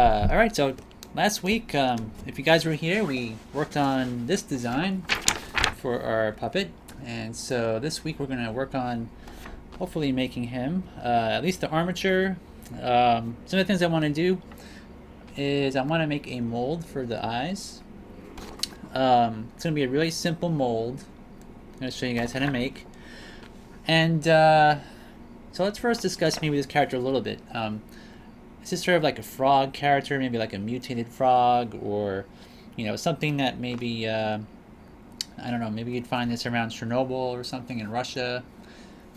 Alright, so last week, if you guys were here, we worked on this design for our puppet. And so this week we're going to work on hopefully making him, at least the armature. Some of the things I want to do is I want to make a mold for the eyes. It's going to be a really simple mold. I'm going to show you guys how to make. And so let's first discuss maybe this character a little bit. Is this sort of like a frog character, maybe like a mutated frog, or something that maybe I don't know, maybe you'd find this around Chernobyl or something in Russia.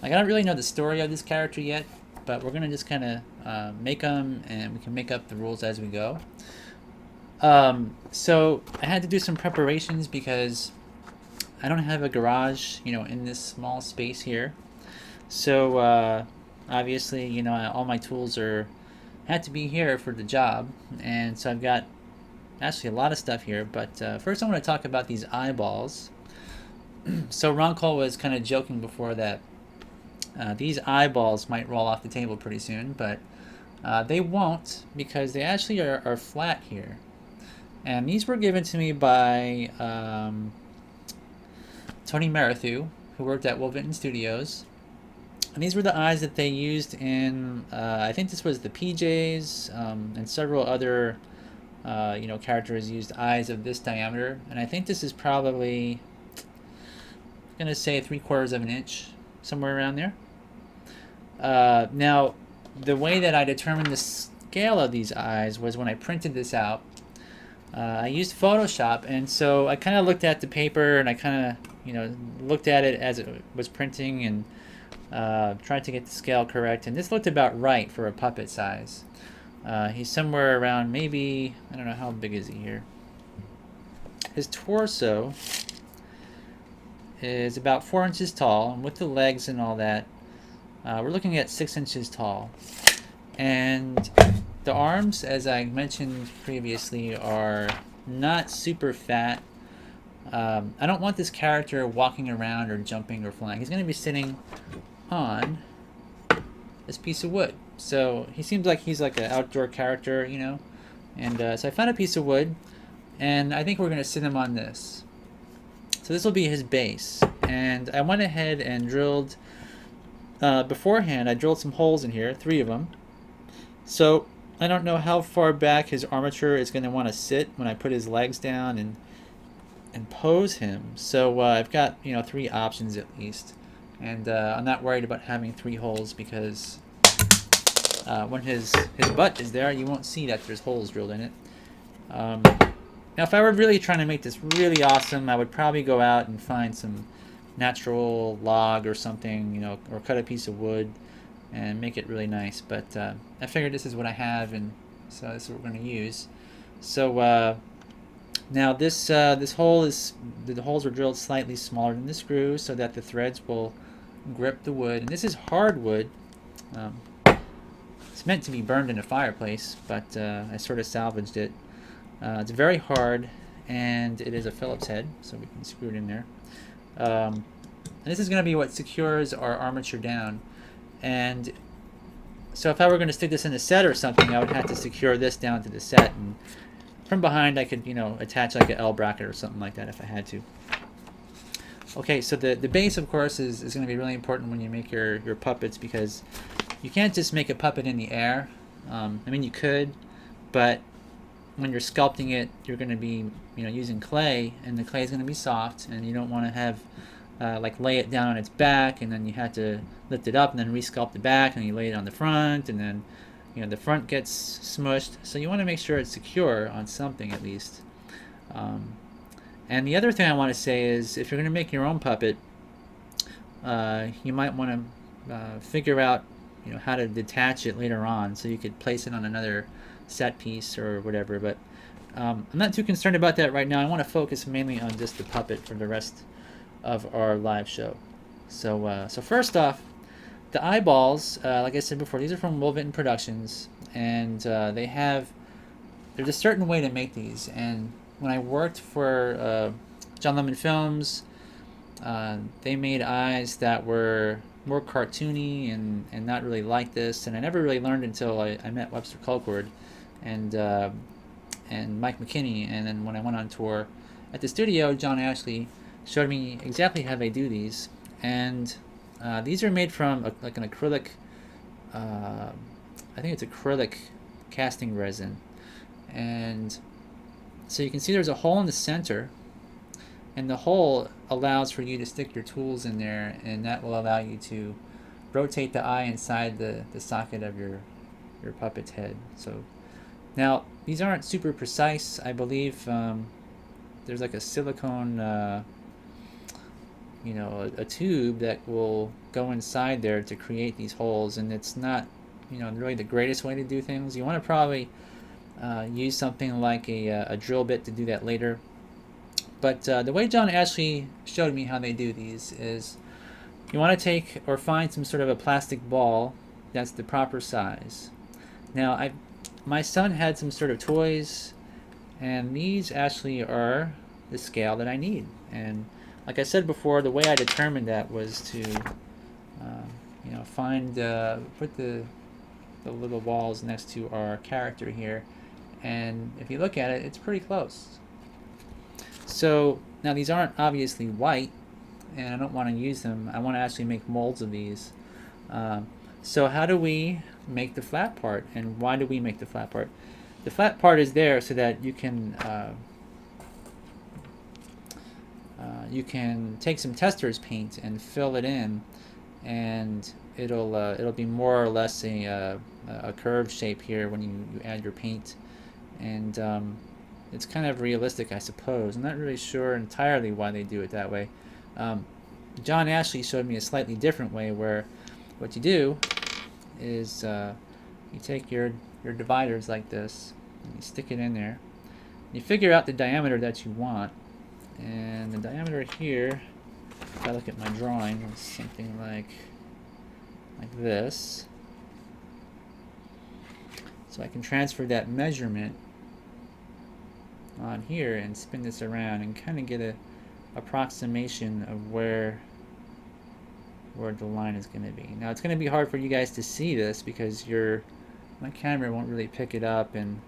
Like, I don't really know the story of this character yet, but we're gonna just kind of make them, and we can make up the rules as we go. So I had to do some preparations because I don't have a garage, in this small space here. So obviously, all my tools had to be here for the job, and so I've got actually a lot of stuff here. But first I want to talk about these eyeballs. So Ron Cole was kind of joking before that these eyeballs might roll off the table pretty soon, but they won't, because they actually are flat here. And these were given to me by Tony Marathu, who worked at Wolverton Studios. And these were the eyes that they used in, I think this was the PJs, and several other, characters used eyes of this diameter. And I think this is probably, I'm going to say 3/4 of an inch, somewhere around there. Now, the way that I determined the scale of these eyes was when I printed this out. I used Photoshop, and so I kind of looked at the paper, and I kind of, looked at it as it was printing, and tried to get the scale correct, and this looked about right for a puppet size. He's somewhere around, maybe, I don't know, how big is he here? His torso is about 4 inches tall, and with the legs and all that, we're looking at 6 inches tall. And the arms, as I mentioned previously, are not super fat. I don't want this character walking around or jumping or flying. He's going to be sitting on this piece of wood. So he seems like he's like an outdoor character, And so I found a piece of wood, and I think we're going to sit him on this. So this will be his base. And I went ahead and drilled, beforehand, I drilled some holes in here, 3 of them. So I don't know how far back his armature is going to want to sit when I put his legs down and pose him. So I've got 3 options at least, and I'm not worried about having 3 holes, because when his butt is there, you won't see that there's holes drilled in it. Now, if I were really trying to make this really awesome, I would probably go out and find some natural log or something, or cut a piece of wood and make it really nice. But I figured this is what I have, and so this is what we're going to use. So now this hole is, the holes were drilled slightly smaller than the screw so that the threads will grip the wood. And this is hardwood. It's meant to be burned in a fireplace, but I sort of salvaged it. It's very hard, and it is a Phillips head, so we can screw it in there. And this is going to be what secures our armature down. And so if I were going to stick this in a set or something, I would have to secure this down to the set, and from behind I could attach like an L bracket or something like that if I had to. Okay, so the base, of course, is going to be really important when you make your puppets, because you can't just make a puppet in the air. I mean, you could, but when you're sculpting it, you're going to be using clay, and the clay is going to be soft, and you don't want to have like lay it down on its back, and then you have to lift it up and then resculpt the back, and you lay it on the front, and then the front gets smushed. So you want to make sure it's secure on something at least. And the other thing I want to say is, if you're going to make your own puppet, you might want to figure out how to detach it later on, so you could place it on another set piece or whatever. But I'm not too concerned about that right now. I want to focus mainly on just the puppet for the rest of our live show. So first off, the eyeballs, like I said before, these are from Wolverton Productions, and there's a certain way to make these. And when I worked for John Lemon Films, they made eyes that were more cartoony and not really like this, and I never really learned until I met Webster Colcord, and Mike McKinney. And then when I went on tour at the studio, John Ashley showed me exactly how they do these. And these are made from like an acrylic, I think it's acrylic casting resin. And so you can see there's a hole in the center, and the hole allows for you to stick your tools in there, and that will allow you to rotate the eye inside the socket of your puppet's head. So now these aren't super precise. I believe there's like a silicone a tube that will go inside there to create these holes, and it's not really the greatest way to do things. You want to probably use something like a drill bit to do that later. But the way John Ashley showed me how they do these is you want to take or find some sort of a plastic ball that's the proper size. Now, my son had some sort of toys, and these actually are the scale that I need. And like I said before, the way I determined that was to put the little balls next to our character here, and if you look at it, it's pretty close. So now these aren't obviously white, and I don't want to use them. I want to actually make molds of these. So how do we make the flat part, and why do we make the flat part? The flat part is there so that you can take some tester's paint and fill it in, and it'll be more or less a curved shape here when you add your paint, and it's kind of realistic, I suppose. I'm not really sure entirely why they do it that way. John Ashley showed me a slightly different way, where what you do is you take your dividers like this, and you stick it in there. You figure out the diameter that you want, and the diameter here, if I look at my drawing, is something like this. So I can transfer that measurement on here and spin this around and kind of get a approximation of where the line is going to be. Now it's going to be hard for you guys to see this because my camera won't really pick it up, and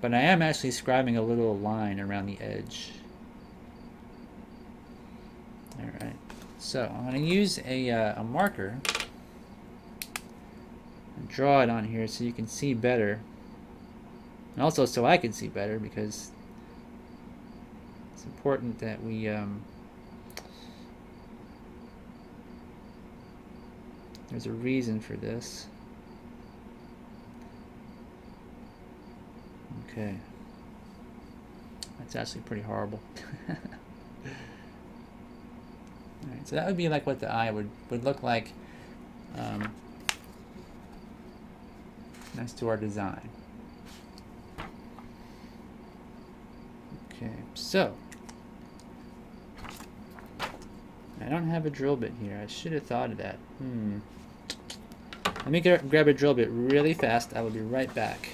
but I am actually scribing a little line around the edge. Alright, so I'm going to use a marker and draw it on here so you can see better. And also so I can see better, because it's important that we there's a reason for this. Okay. That's actually pretty horrible. Alright, so that would be like what the eye would look like next to our design. Okay, so I don't have a drill bit here. I should have thought of that. Let me grab a drill bit really fast. I will be right back.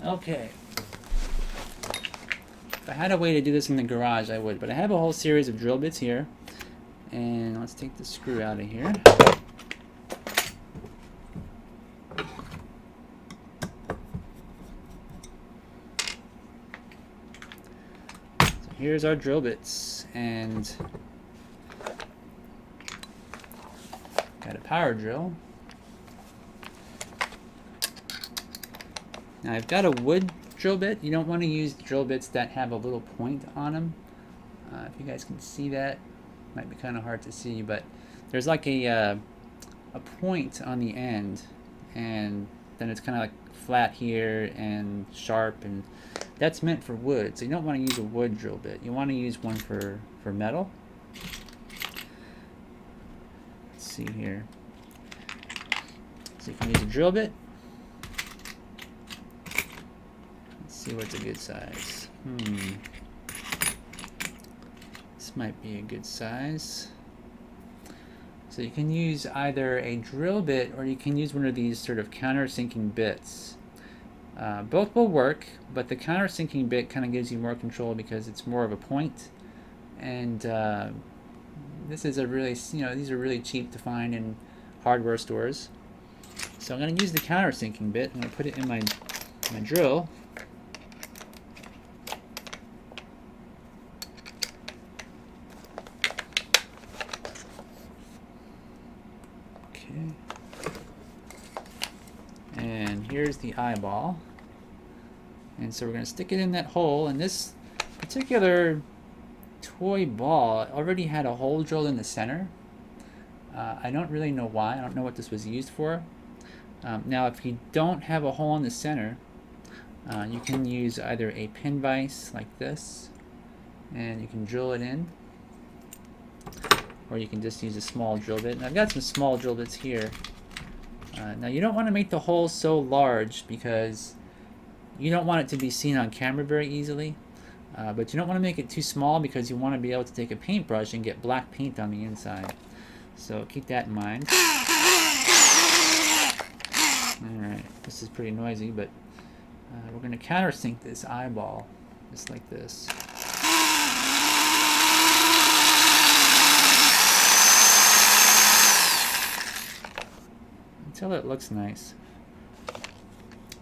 Okay. If I had a way to do this in the garage, I would, but I have a whole series of drill bits here. And let's take the screw out of here. So here's our drill bits, and got a power drill. Now I've got a wood drill bit. You don't want to use drill bits that have a little point on them. If you guys can see that, might be kind of hard to see, but there's like a point on the end, and then it's kind of like flat here and sharp, and that's meant for wood. So you don't want to use a wood drill bit. You want to use one for metal. Let's see here. So you can use a drill bit. Let's see what's a good size. This might be a good size. So you can use either a drill bit or you can use one of these sort of countersinking bits. Both will work, but the countersinking bit kind of gives you more control because it's more of a point. And this is a really, these are really cheap to find in hardware stores. So I'm going to use the countersinking bit. I'm going to put it in my drill. And here's the eyeball. And so we're going to stick it in that hole. And this particular toy ball already had a hole drilled in the center. I don't really know why. I don't know what this was used for. Now, if you don't have a hole in the center, you can use either a pin vise like this, and you can drill it in, or you can just use a small drill bit. And I've got some small drill bits here. Now you don't want to make the hole so large because you don't want it to be seen on camera very easily, but you don't want to make it too small because you want to be able to take a paintbrush and get black paint on the inside. So keep that in mind. Alright, this is pretty noisy, but we're going to countersink this eyeball just like this. Until it looks nice.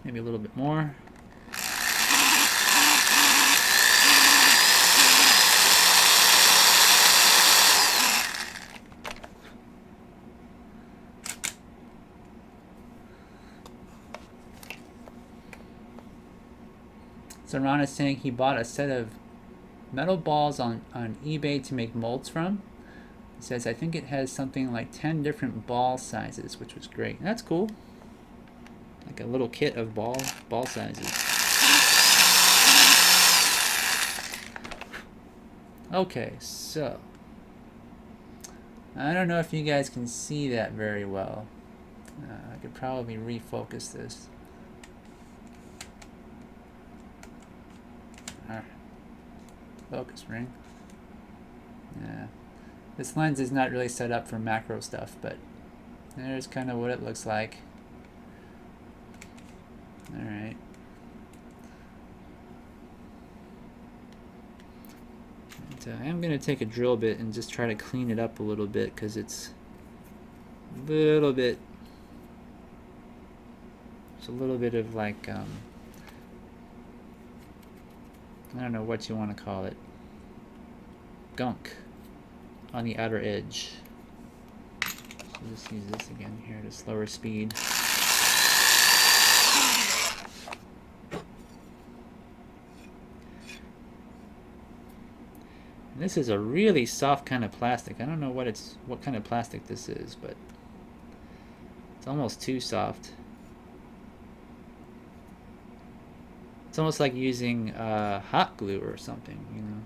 Maybe a little bit more. So Ron is saying he bought a set of metal balls on eBay to make molds from. He says, I think it has something like 10 different ball sizes, which was great. And that's cool. Like a little kit of ball sizes. Okay, so I don't know if you guys can see that very well. I could probably refocus this. Focus ring. Yeah. This lens is not really set up for macro stuff, but there's kind of what it looks like. Alright. I'm going to take a drill bit and just try to clean it up a little bit because it's a little bit of like I don't know what you want to call it, gunk on the outer edge. So just use this again here at a slower speed. And this is a really soft kind of plastic. I don't know what kind of plastic this is, but it's almost too soft. It's almost like using hot glue or something, you know.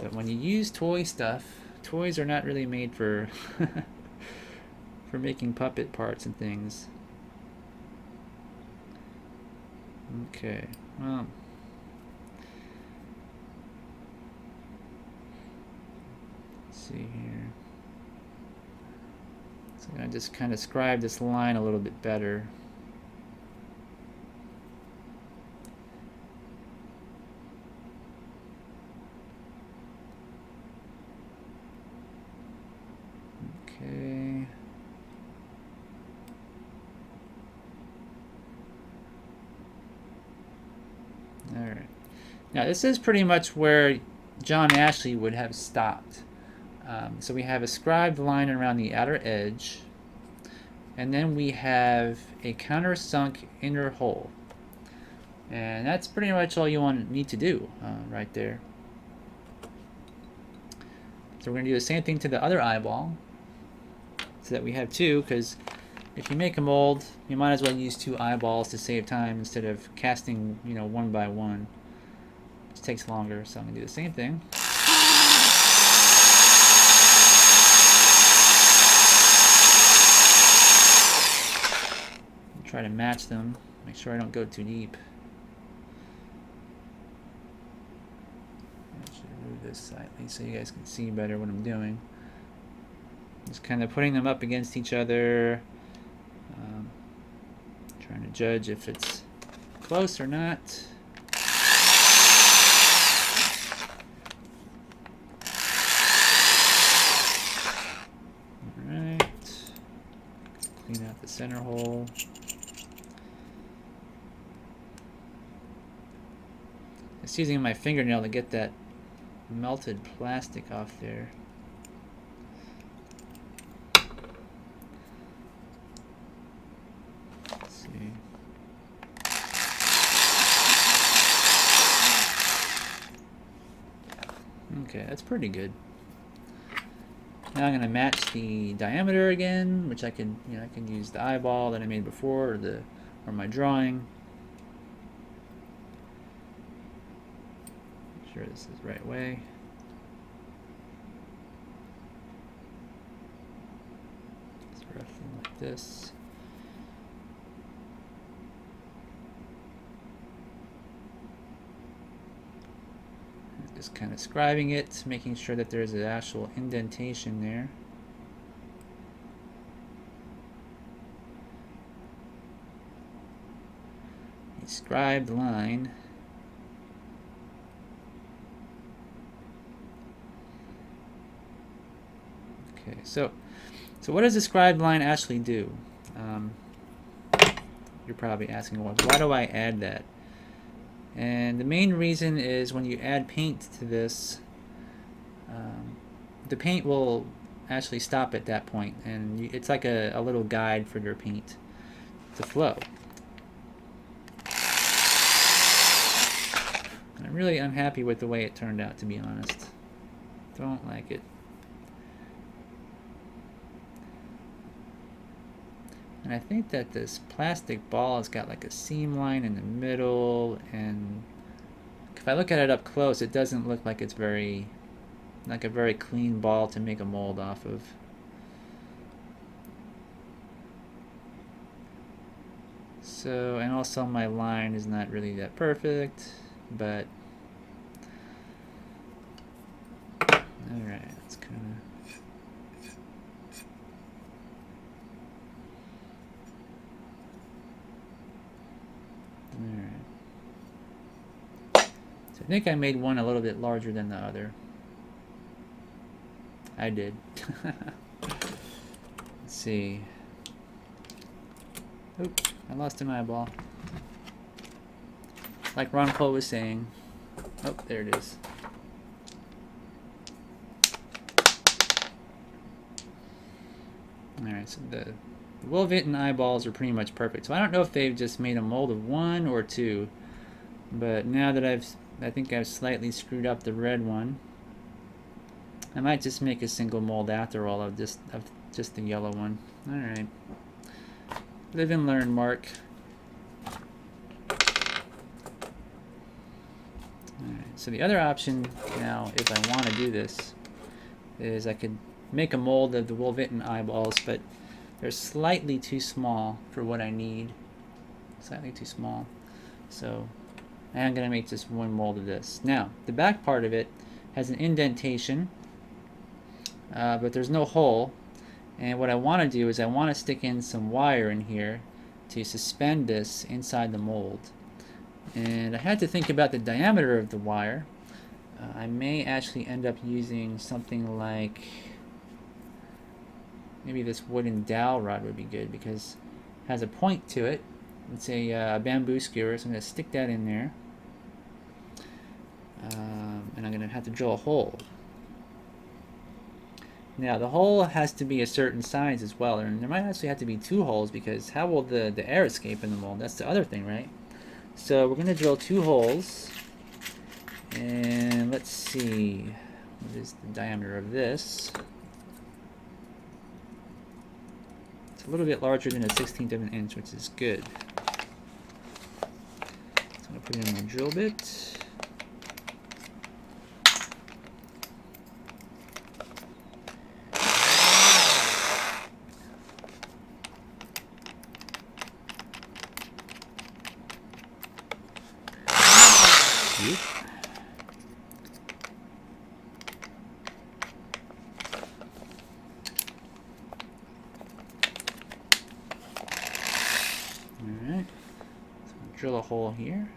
But when you use toy stuff, toys are not really made for for making puppet parts and things. Okay, well. Let's see here. So I'm going to just kind of scribe this line a little bit better. Okay. All right. Now this is pretty much where John Ashley would have stopped. So we have a scribed line around the outer edge, and then we have a countersunk inner hole. And that's pretty much all you need to do right there. So we're going to do the same thing to the other eyeball, so that we have two, because if you make a mold, you might as well use two eyeballs to save time instead of casting, you know, one by one. It takes longer, so I'm going to do the same thing. try to match them. Make sure I don't go too deep. I should move this slightly so you guys can see better what I'm doing. Just kind of putting them up against each other. Trying to judge if it's close or not. Alright. Clean out the center hole. Just using my fingernail to get that melted plastic off there. Let's see. Okay, that's pretty good. Now I'm going to match the diameter again, which I can, I can use the eyeball that I made before, or my drawing. Make sure this is the right way. It's roughly like this. Just kind of scribing it, making sure that there's an actual indentation there. A scribed line. Okay, so what does the scribed line actually do? You're probably asking, well, why do I add that? And the main reason is when you add paint to this, the paint will actually stop at that point, and it's like a little guide for your paint to flow. And I'm really unhappy with the way it turned out, to be honest. Don't like it. And I think that this plastic ball has got like a seam line in the middle, and if I look at it up close, it doesn't look like it's a very clean ball to make a mold off of. So, and also my line is not really that perfect, but alright, it's kind of. Alright. So I think I made one a little bit larger than the other. I did. Let's see. Oop, I lost an eyeball. Like Ron Cole was saying. Oh, there it is. Alright, so the Wolvitten eyeballs are pretty much perfect. So I don't know if they've just made a mold of one or two, but now that I think I've slightly screwed up the red one, I might just make a single mold after all of just the yellow one. All right, live and learn, Mark. All right, so the other option now, if I want to do this, is I could make a mold of the Wolvitten eyeballs, but they're slightly too small for what I need. Slightly too small. So I'm going to make just one mold of this. Now, the back part of it has an indentation, but there's no hole. And what I want to do is I want to stick in some wire in here to suspend this inside the mold. And I had to think about the diameter of the wire. I may actually end up using something like, maybe this wooden dowel rod would be good because it has a point to it. It's a bamboo skewer, so I'm going to stick that in there. And I'm going to have to drill a hole. Now the hole has to be a certain size as well, and there might actually have to be two holes because how will the air escape in the mold? That's the other thing, right? So we're going to drill two holes, and let's see, what is the diameter of this? It's a little bit larger than a 1/16 of an inch, which is good. So I'm going to put it in my drill bit. Alright, so drill a hole here.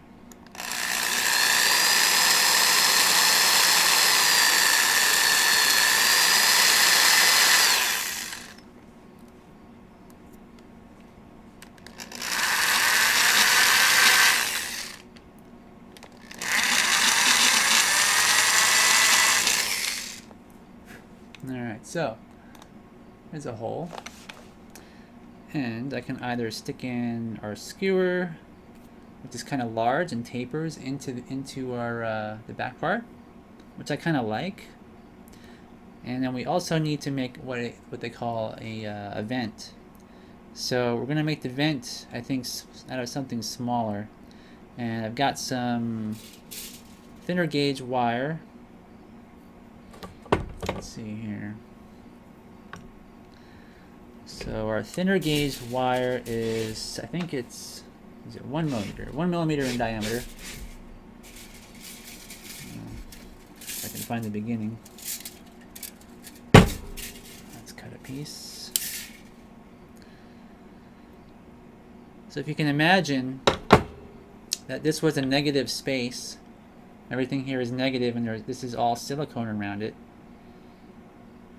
Alright, so there's a hole. And I can either stick in our skewer, which is kind of large and tapers into our the back part, which I kind of like. And then we also need to make what they call a vent. So we're gonna make the vent, I think, out of something smaller. And I've got some thinner gauge wire. Let's see here. So our thinner gauge wire is, I think is it 1 millimeter? 1 millimeter in diameter. If I can find the beginning. Let's cut a piece. So if you can imagine that this was a negative space, everything here is negative, and this is all silicone around it.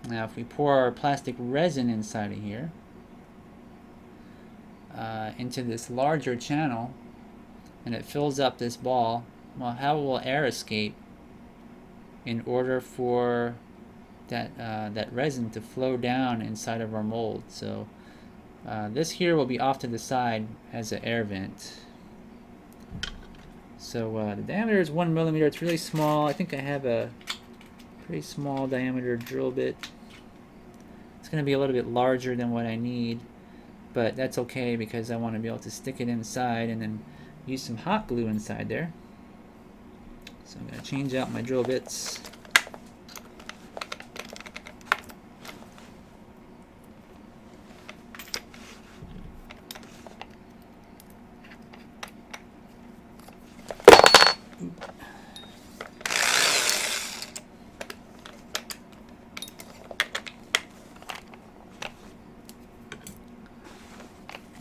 Now if we pour our plastic resin inside of here, into this larger channel, and it fills up this ball, well, how will air escape in order for that resin to flow down inside of our mold? So this here will be off to the side as an air vent. So the diameter is 1 millimeter. It's really small. I think I have a pretty small diameter drill bit. It's going to be a little bit larger than what I need, but that's okay because I want to be able to stick it inside and then use some hot glue inside there. So I'm going to change out my drill bits.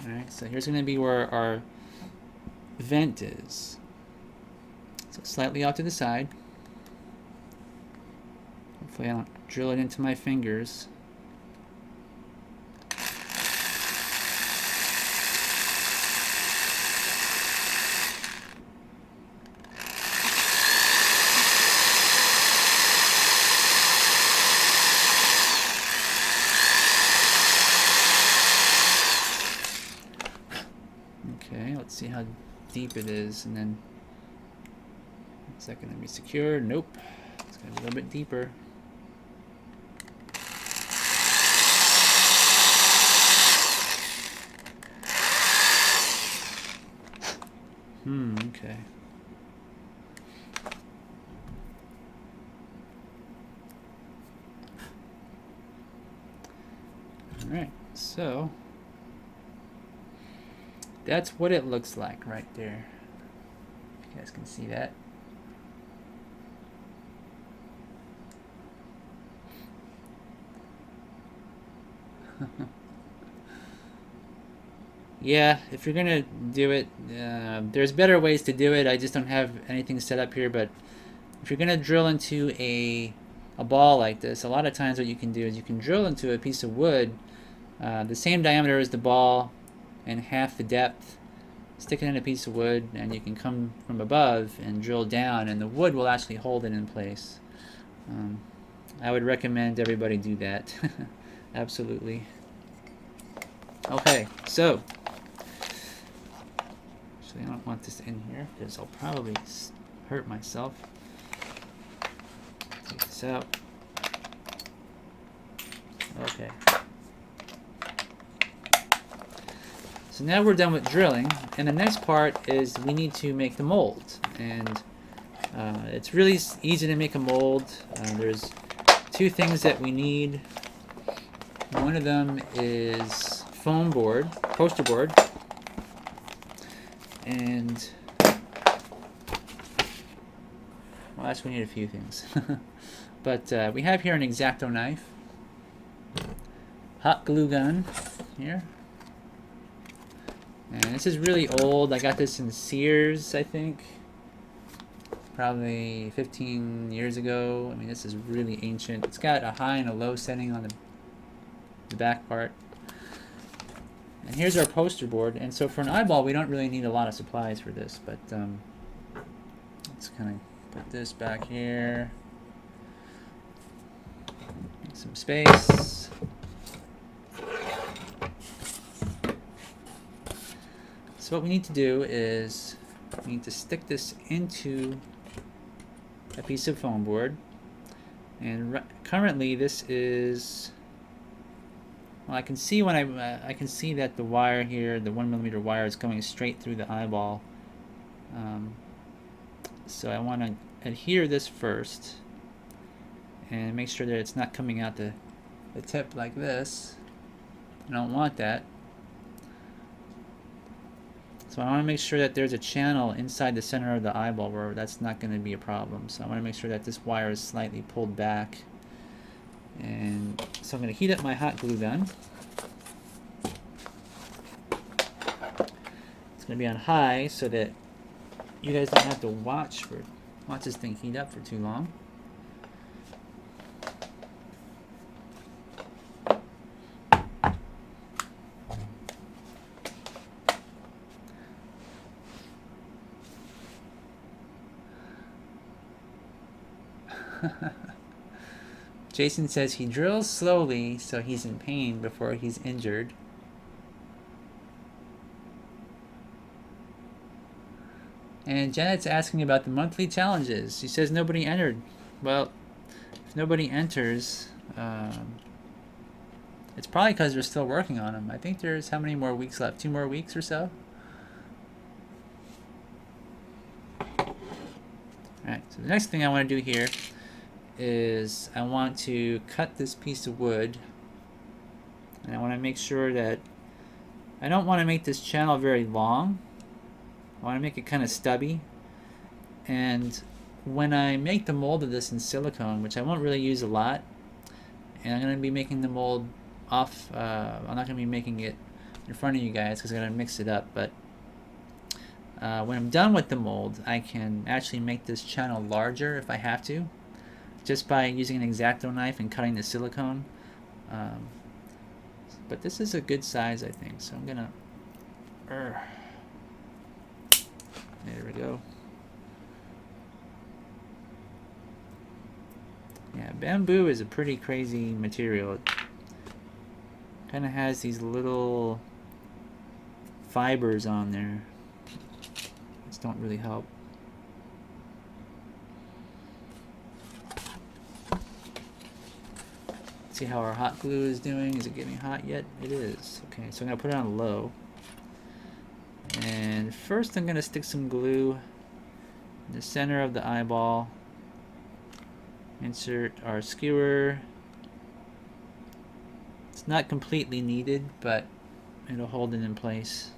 Alright, so here's going to be where our vent is. So slightly off to the side. Hopefully I don't drill it into my fingers. Okay, let's see how deep it is, and then 1 second, let me secure. Nope, it's got to be a little bit deeper. Okay. All right, so that's what it looks like right there. You guys can see that. Yeah, if you're gonna do it, there's better ways to do it. I just don't have anything set up here, but if you're gonna drill into a ball like this, a lot of times what you can do is you can drill into a piece of wood the same diameter as the ball and half the depth, stick it in a piece of wood, and you can come from above and drill down, and the wood will actually hold it in place. I would recommend everybody do that. Absolutely. Okay, so actually I don't want this in here because I'll probably hurt myself. Take this out. Okay. So now we're done with drilling, and the next part is we need to make the mold. And it's really easy to make a mold. There's two things that we need. One of them is foam board, poster board, Well, actually, we need a few things. But we have here an X-Acto knife, hot glue gun here, and this is really old. I got this in Sears, I think, probably 15 years ago. I mean, this is really ancient. It's got a high and a low setting on the back part. And here's our poster board. And so for an eyeball, we don't really need a lot of supplies for this, but let's kind of put this back here. Make some space. So what we need to do is we need to stick this into a piece of foam board. And currently this is, well, I can see when I can see that the wire here, the 1mm wire, is going straight through the eyeball. So I want to adhere this first and make sure that it's not coming out the tip like this. I don't want that. So I want to make sure that there's a channel inside the center of the eyeball where that's not going to be a problem. So I want to make sure that this wire is slightly pulled back. And so I'm going to heat up my hot glue gun. It's going to be on high so that you guys don't have to watch this thing heat up for too long. Jason says he drills slowly so he's in pain before he's injured. And Janet's asking about the monthly challenges. She says nobody entered. Well, if nobody enters, it's probably because we're still working on them. I think there's how many more weeks left? 2 more weeks or so? Alright, so the next thing I want to do here is I want to cut this piece of wood, and I want to make sure that I don't want to make this channel very long. I want to make it kind of stubby, and when I make the mold of this in silicone, which I won't really use a lot, and I'm going to be making the mold off, I'm not going to be making it in front of you guys because I'm going to mix it up, but when I'm done with the mold, I can actually make this channel larger if I have to, just by using an X-Acto knife and cutting the silicone. But this is a good size, I think, so I'm gonna there we go. Yeah, bamboo is a pretty crazy material. It kind of has these little fibers on there. These don't really help. See how our hot glue is doing. Is it getting hot yet? It is. Okay, so I'm going to put it on low. And first I'm going to stick some glue in the center of the eyeball. Insert our skewer. It's not completely needed, but it'll hold it in place.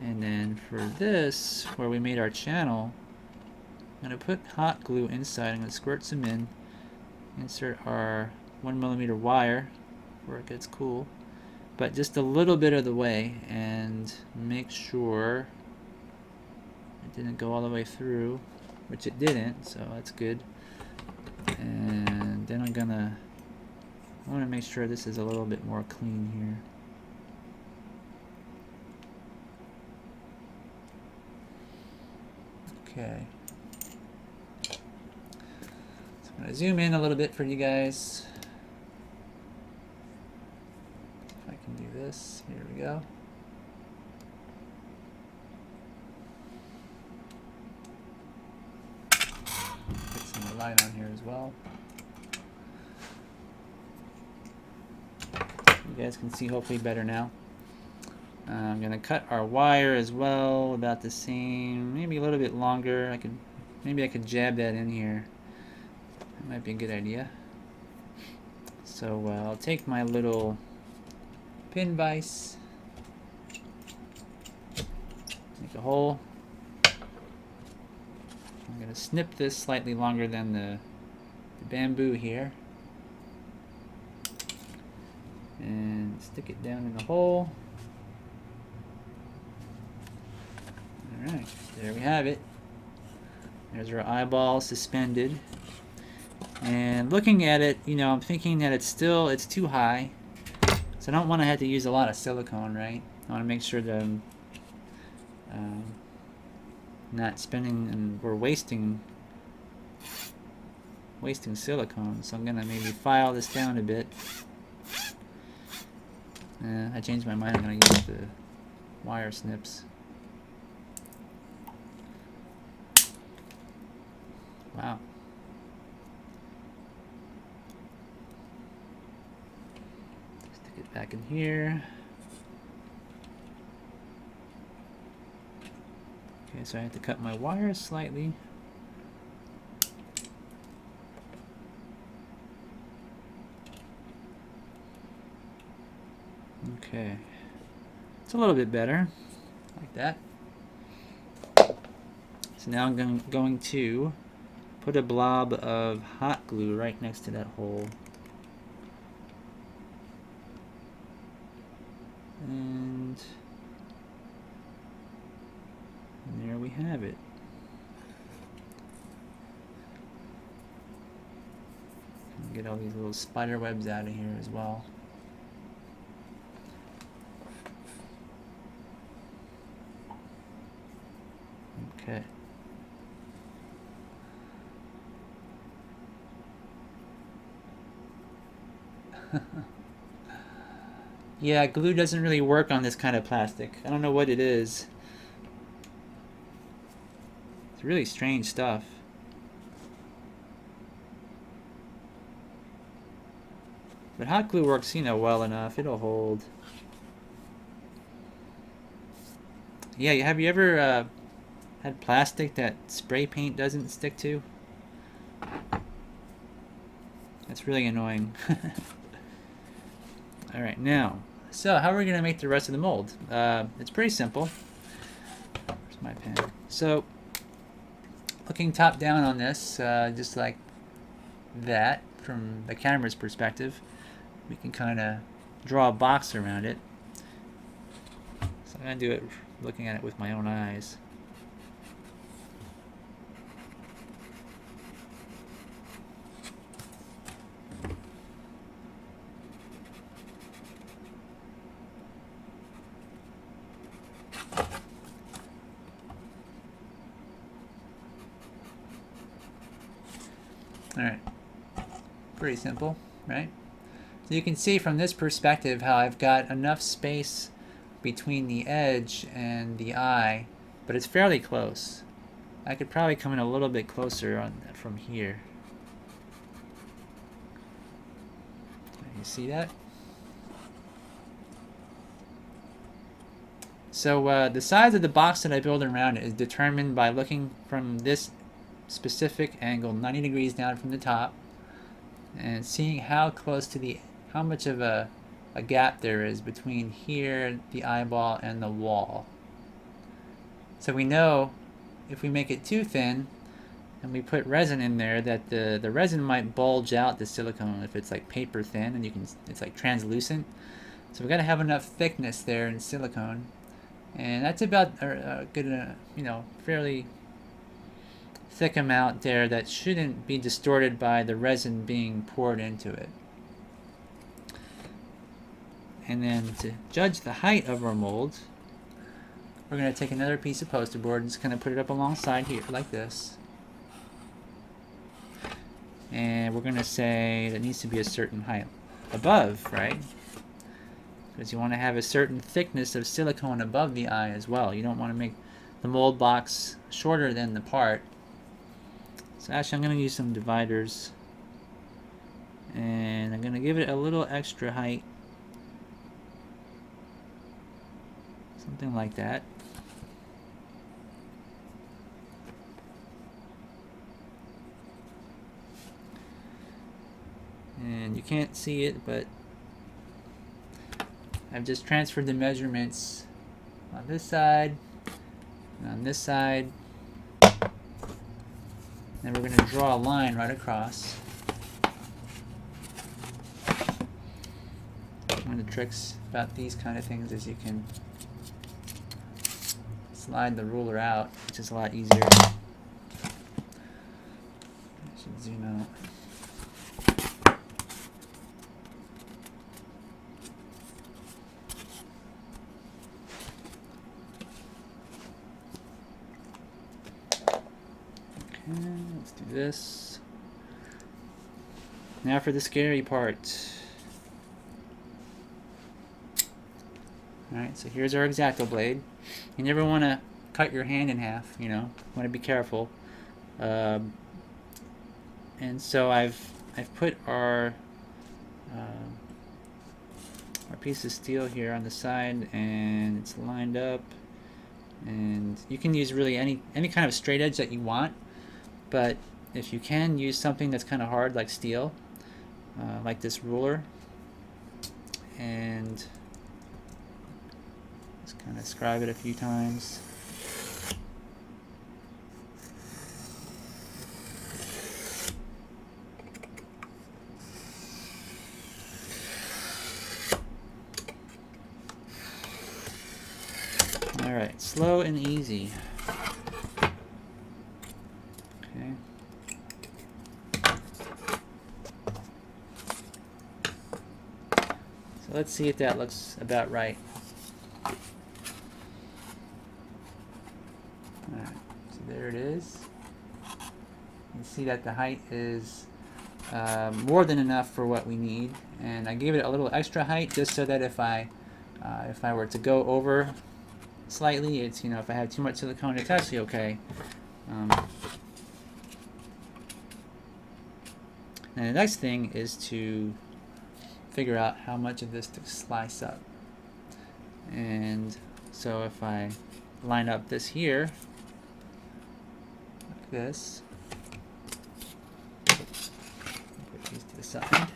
And then for this, where we made our channel, I'm going to put hot glue inside. I'm going to squirt some in. Insert our 1mm wire where it gets cool, but just a little bit of the way, and make sure it didn't go all the way through, which it didn't, so that's good. And then I want to make sure this is a little bit more clean here. Okay. So I'm going to zoom in a little bit for you guys. If I can do this, here we go. Put some light on here as well. You guys can see hopefully better now. I'm going to cut our wire as well, about the same, maybe a little bit longer. Maybe I could jab that in here. That might be a good idea. So I'll take my little pin vise, make a hole, I'm going to snip this slightly longer than the bamboo here. And stick it down in the hole. Alright, there we have it. There's our eyeball suspended. And looking at it, you know, I'm thinking that it's too high. So I don't want to have to use a lot of silicone, right? I want to make sure that I'm not spending and we're wasting silicone. So I'm going to maybe file this down a bit. I changed my mind. I'm going to use the wire snips. Wow. Stick it back in here. Okay, so I have to cut my wires slightly. Okay. It's a little bit better. Like that. So now I'm going to put a blob of hot glue right next to that hole. And there we have it. Get all these little spider webs out of here as well. Okay. Yeah, glue doesn't really work on this kind of plastic. I don't know what it is. It's really strange stuff. But hot glue works, you know, well enough. It'll hold. Yeah, have you ever had plastic that spray paint doesn't stick to? That's really annoying. Alright, now, so how are we going to make the rest of the mold? It's pretty simple. Where's my pen? So, looking top down on this, just like that, from the camera's perspective, we can kind of draw a box around it. So I'm going to do it looking at it with my own eyes. Alright, pretty simple, right? So you can see from this perspective how I've got enough space between the edge and the eye, but it's fairly close. I could probably come in a little bit closer from here. You see that? So the size of the box that I build around it is determined by looking from this specific angle 90 degrees down from the top and seeing how close to how much of a gap there is between here, the eyeball, and the wall. So we know if we make it too thin and we put resin in there that the resin might bulge out the silicone if it's like paper thin and it's like translucent. So we've got to have enough thickness there in silicone, and that's about a good, you know, fairly thick amount there that shouldn't be distorted by the resin being poured into it. And then to judge the height of our mold, we're going to take another piece of poster board and just kind of put it up alongside here like this. And we're going to say that needs to be a certain height above, right? Because you want to have a certain thickness of silicone above the eye as well. You don't want to make the mold box shorter than the part. So actually I'm going to use some dividers, and I'm going to give it a little extra height, something like that. And you can't see it, but I've just transferred the measurements on this side and on this side. And we're going to draw a line right across. One of the tricks about these kind of things is you can slide the ruler out, which is a lot easier. I should zoom out. Okay, let's do this. Now for the scary part. Alright, so here's our X-Acto blade. You never want to cut your hand in half, you know. You want to be careful. And so I've put our piece of steel here on the side, and it's lined up. And you can use really any kind of straight edge that you want, but if you can use something that's kind of hard like steel, like this ruler, and just kind of scribe it a few times. Alright, slow and easy. Okay. So let's see if that looks about right. Alright, so there it is. You can see that the height is more than enough for what we need, and I gave it a little extra height just so that if I were to go over slightly, it's, you know, if I have too much silicone, it's actually okay. And the next thing is to figure out how much of this to slice up. And so if I line up this here, like this, put these to the side.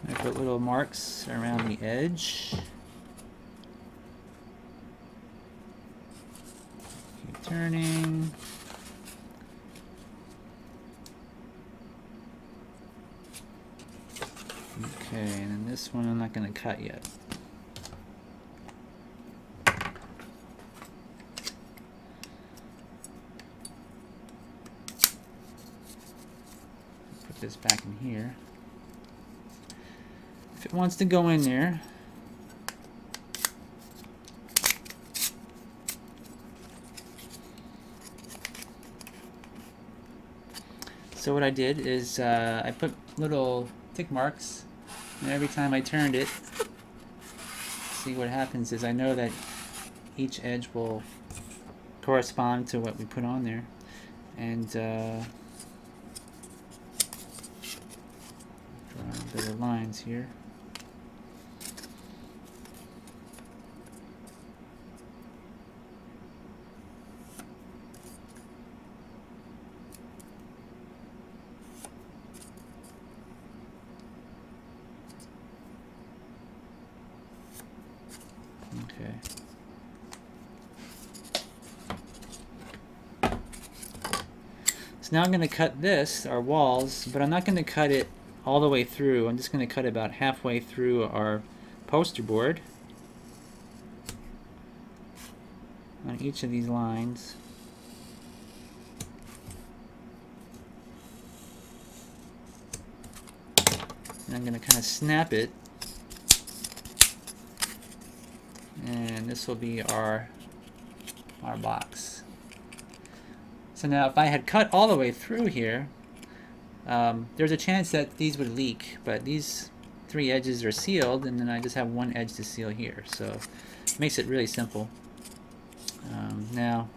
I put little marks around the edge. Keep turning. Okay, and then this one I'm not going to cut yet. Put this back in here. If it wants to go in there, so what I did is I put little tick marks, and every time I turned it, see what happens is I know that each edge will correspond to what we put on there, and draw better lines here. Okay. So now I'm going to cut this, our walls, but I'm not going to cut it all the way through. I'm just going to cut about halfway through our poster board on each of these lines. And I'm going to kind of snap it. And this will be our box. So now if I had cut all the way through here, there's a chance that these would leak, but these three edges are sealed, and then I just have one edge to seal here. So it makes it really simple. Now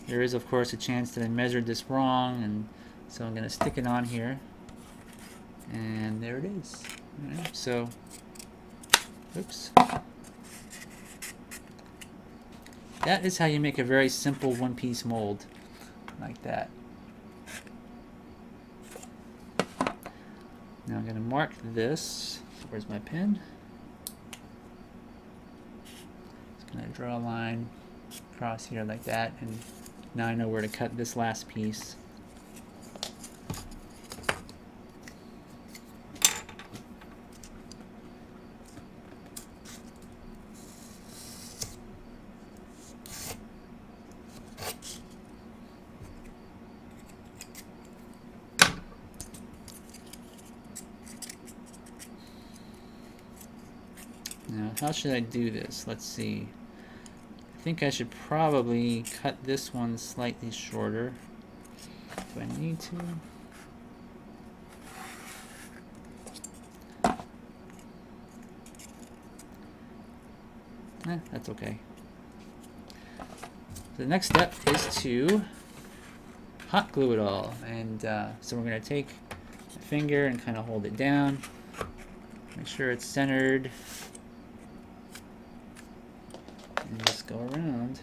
there is of course a chance that I measured this wrong, and so I'm going to stick it on here, and there it is. All right, so oops. That is how you make a very simple one-piece mold, like that. Now I'm going to mark this. Where's my pen? Just going to draw a line across here like that, and now I know where to cut this last piece. Now, how should I do this? Let's see. I think I should probably cut this one slightly shorter. Do I need to? That's okay. The next step is to hot glue it all. And so we're going to take a finger and kind of hold it down. Make sure it's centered. And just go around.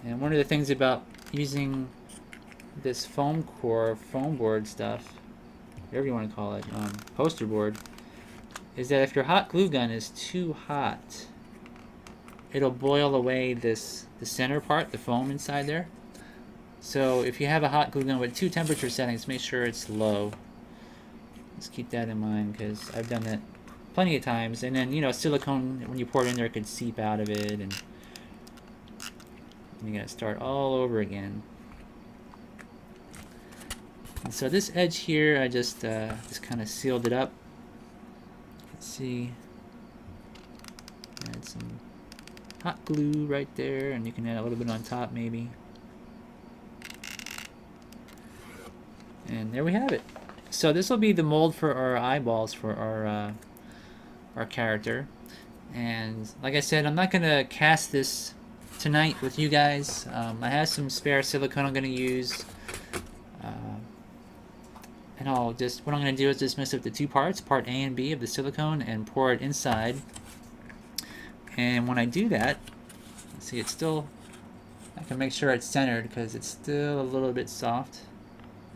And one of the things about using this foam core, foam board stuff, whatever you want to call it, poster board, is that if your hot glue gun is too hot, it'll boil away the center part, the foam inside there. So if you have a hot glue gun with 2 temperature settings, make sure it's low. Just keep that in mind, because I've done that plenty of times. And then, you know, silicone, when you pour it in there, it could seep out of it, and you gotta start all over again. And so this edge here, I just kind of sealed it up. Let's see. Add some hot glue right there, and you can add a little bit on top maybe. And there we have it. So this will be the mold for our eyeballs for our character. And like I said, I'm not gonna cast this tonight with you guys. I have some spare silicone I'm gonna use. And what I'm going to do is just mix up the 2 parts, part A and B of the silicone, and pour it inside. And when I do that, see, it's still, I can make sure it's centered because it's still a little bit soft.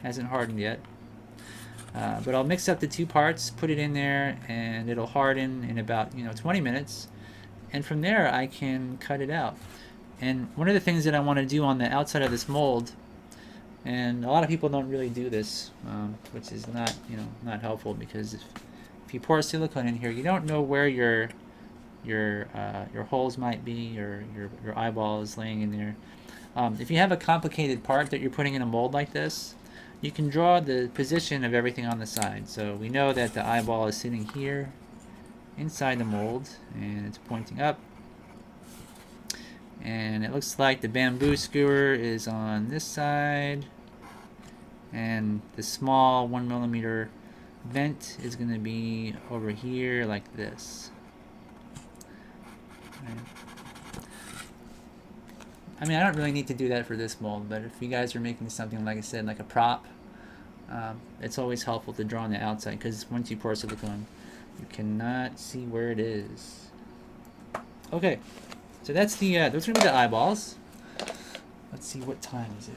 Hasn't hardened yet. But I'll mix up the 2 parts, put it in there, and it'll harden in about 20 minutes. And from there, I can cut it out. And one of the things that I want to do on the outside of this mold, and a lot of people don't really do this, which is not helpful, because if you pour silicone in here, you don't know where your holes might be, or your eyeball is laying in there. If you have a complicated part that you're putting in a mold like this, you can draw the position of everything on the side. So we know that the eyeball is sitting here inside the mold, and it's pointing up. And it looks like the bamboo skewer is on this side, and the small 1mm vent is going to be over here like this. Right. I mean, I don't really need to do that for this mold, but if you guys are making something, like I said, like a prop, it's always helpful to draw on the outside, because once you pour silicone, you cannot see where it is. Okay. So that's those are going to be the eyeballs. Let's see, what time is it?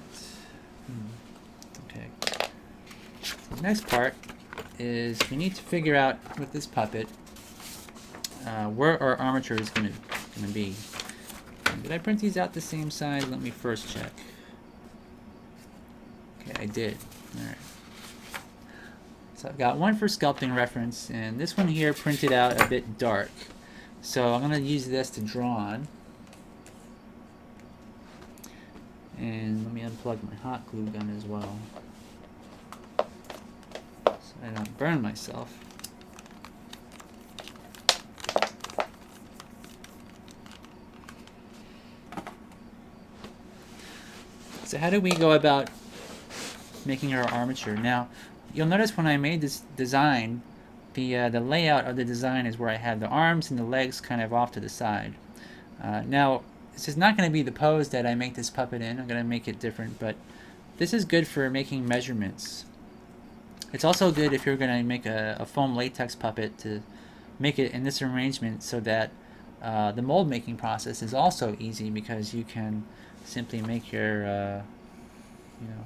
Okay. So the next part is we need to figure out with this puppet where our armature is going to be. And did I print these out the same size? Let me first check. Okay, I did. All right. So I've got one for sculpting reference, and this one here printed out a bit dark. So I'm going to use this to draw on. And let me unplug my hot glue gun as well, so I don't burn myself. So how do we go about making our armature? Now, you'll notice when I made this design, the layout of the design is where I have the arms and the legs kind of off to the side. Now, this is not going to be the pose that I make this puppet in. I'm going to make it different, but this is good for making measurements. It's also good if you're going to make a foam latex puppet, to make it in this arrangement so that the mold making process is also easy, because you can simply make your you know,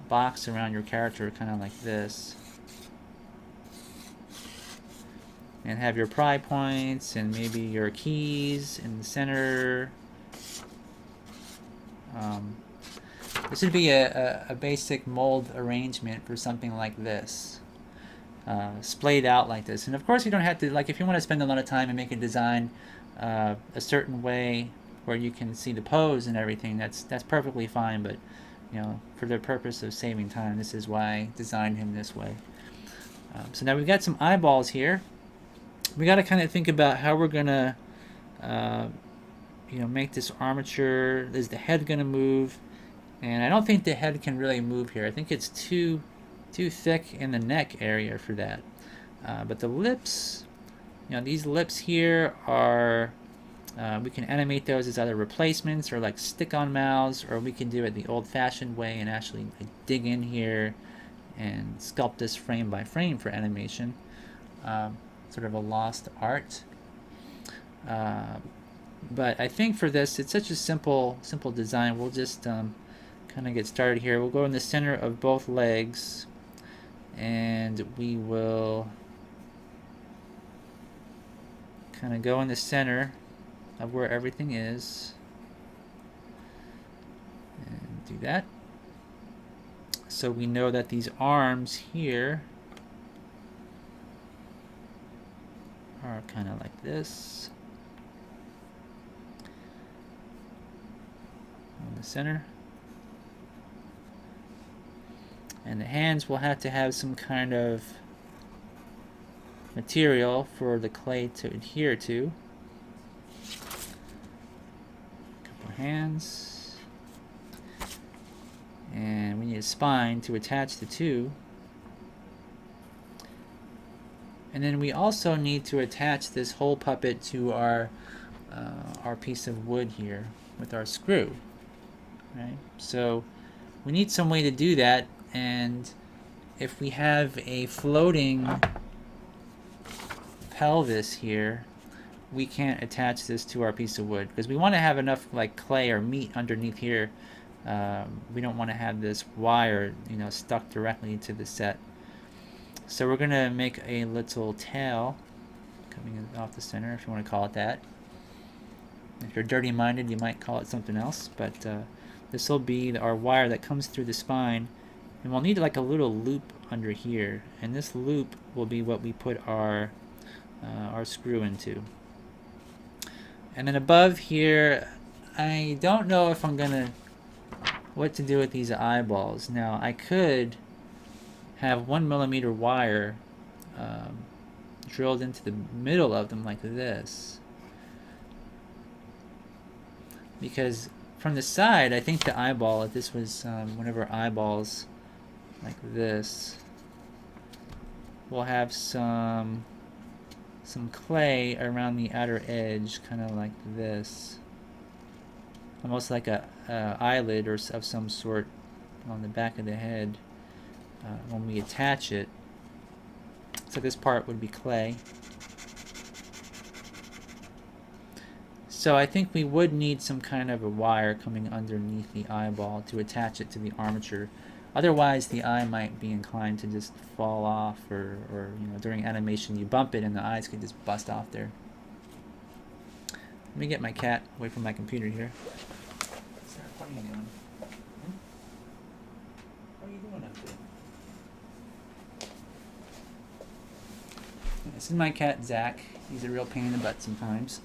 box around your character kind of like this, and have your pry points and maybe your keys in the center. This would be a basic mold arrangement for something like this, splayed out like this. And of course you don't have to, like, if you want to spend a lot of time and make a design a certain way where you can see the pose and everything, that's perfectly fine. But you know, for the purpose of saving time, this is why I designed him this way. So now we've got some eyeballs here. We got to kind of think about how we're gonna you know, make this armature. Is the head gonna move? And I don't think the head can really move here. I think it's too thick in the neck area for that. But the lips, you know, these lips here are, we can animate those as either replacements or like stick-on mouths, or we can do it the old-fashioned way and actually like, dig in here and sculpt this frame by frame for animation. Sort of a lost art. But I think for this, it's such a simple design. We'll just kind of get started here. We'll go in the center of both legs, and we will kind of go in the center of where everything is and do that. So we know that these arms here are kind of like this in the center. And the hands will have to have some kind of material for the clay to adhere to. A couple of hands. And we need a spine to attach the two. And then we also need to attach this whole puppet to our piece of wood here with our screw. Right? So we need some way to do that. And if we have a floating pelvis here, we can't attach this to our piece of wood because we want to have enough like clay or meat underneath here. We don't want to have this wire, you know, stuck directly to the set. So we're going to make a little tail coming off the center, if you want to call it that. If you're dirty-minded, you might call it something else, but this will be our wire that comes through the spine. And we'll need like a little loop under here, and this loop will be what we put our screw into. And then above here, I don't know if I'm gonna what to do with these eyeballs. Now I could have 1mm wire drilled into the middle of them like this, because from the side, I think the eyeball, if this was one of our eyeballs like this, we'll have some clay around the outer edge, kind of like this, almost like a eyelid or of some sort on the back of the head. When we attach it, so this part would be clay. So I think we would need some kind of a wire coming underneath the eyeball to attach it to the armature. Otherwise, the eye might be inclined to just fall off, or you know, during animation you bump it and the eyes could just bust off there. Let me get my cat away from my computer here. Sarah, what are you doing? What are you doing up there? This is my cat, Zach. He's a real pain in the butt sometimes.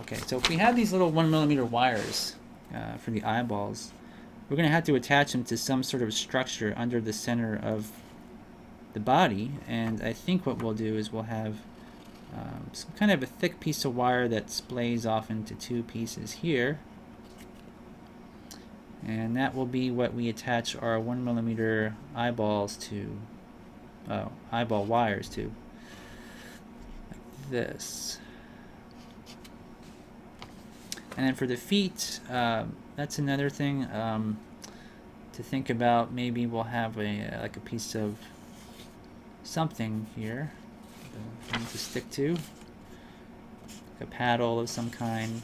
Okay, so if we have these little 1mm wires for the eyeballs, we're going to have to attach them to some sort of structure under the center of the body. And I think what we'll do is we'll have some kind of a thick piece of wire that splays off into two pieces here. And that will be what we attach our 1mm eyeballs to, eyeball wires to, like this. And then for the feet, that's another thing to think about. Maybe we'll have like a piece of something here to stick to. a paddle of some kind,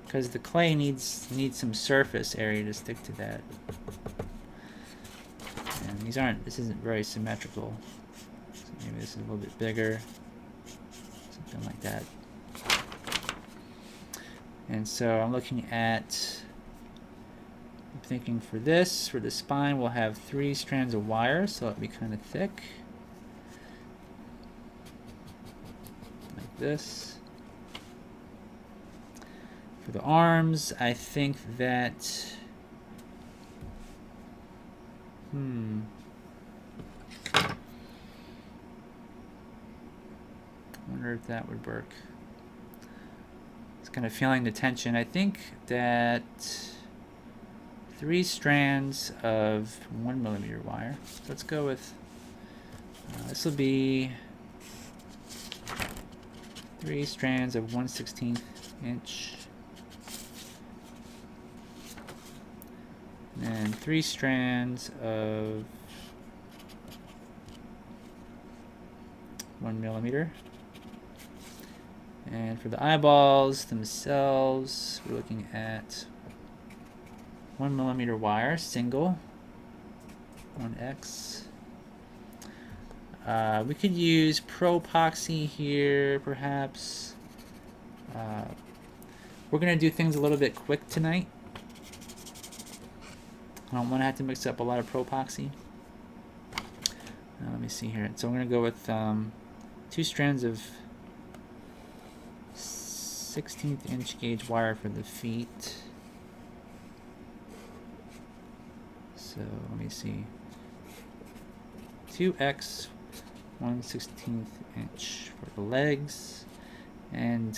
because the clay needs some surface area to stick to that. And this isn't very symmetrical. So maybe this is a little bit bigger, something like that. And so I'm looking at, I'm thinking for the spine, we'll have 3 strands of wire, so it'll be kind of thick. Like this. For the arms, I think that, I wonder if that would work. It's kind of feeling the tension. I think that 3 strands of 1mm wire. So let's go with, this will be 3 strands of 1/16 inch. And 3 strands of 1mm. And for the eyeballs themselves, we're looking at 1mm wire, single, 1x. We could use pro epoxy here, perhaps. We're going to do things a little bit quick tonight. I don't want to have to mix up a lot of pro epoxy. Let me see here. So I'm going to go with 2 strands of 16th inch gauge wire for the feet. So let me see. 2x 1/16 inch for the legs. And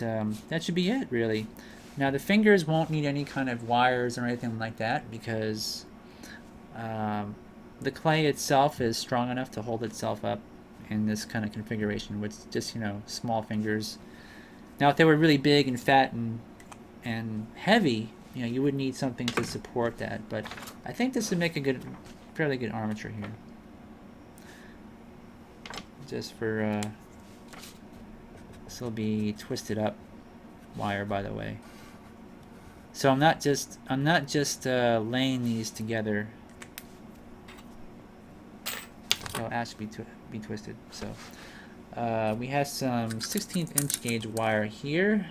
that should be it, really. Now the fingers won't need any kind of wires or anything like that, because the clay itself is strong enough to hold itself up in this kind of configuration with just, small fingers. Now if they were really big and fat and heavy, you would need something to support that, but I think this would make a fairly good armature here. Just for this will be twisted up wire, by the way. So I'm not just laying these together. They'll actually be twisted. So we have some 16th inch gauge wire here.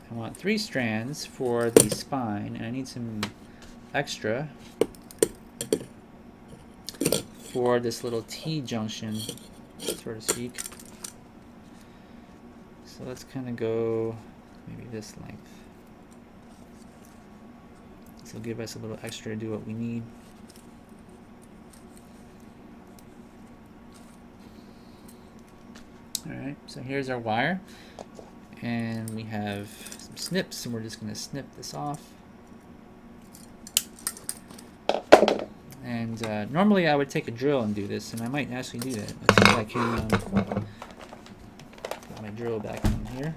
I want 3 strands for the spine, and I need some extra for this little T-junction, so to speak. So let's kind of go maybe this length. This will give us a little extra to do what we need. Alright, so here's our wire. And we have some snips, and we're just going to snip this off. And normally I would take a drill and do this, and I might actually do that. Let's see if I can put my drill back in here.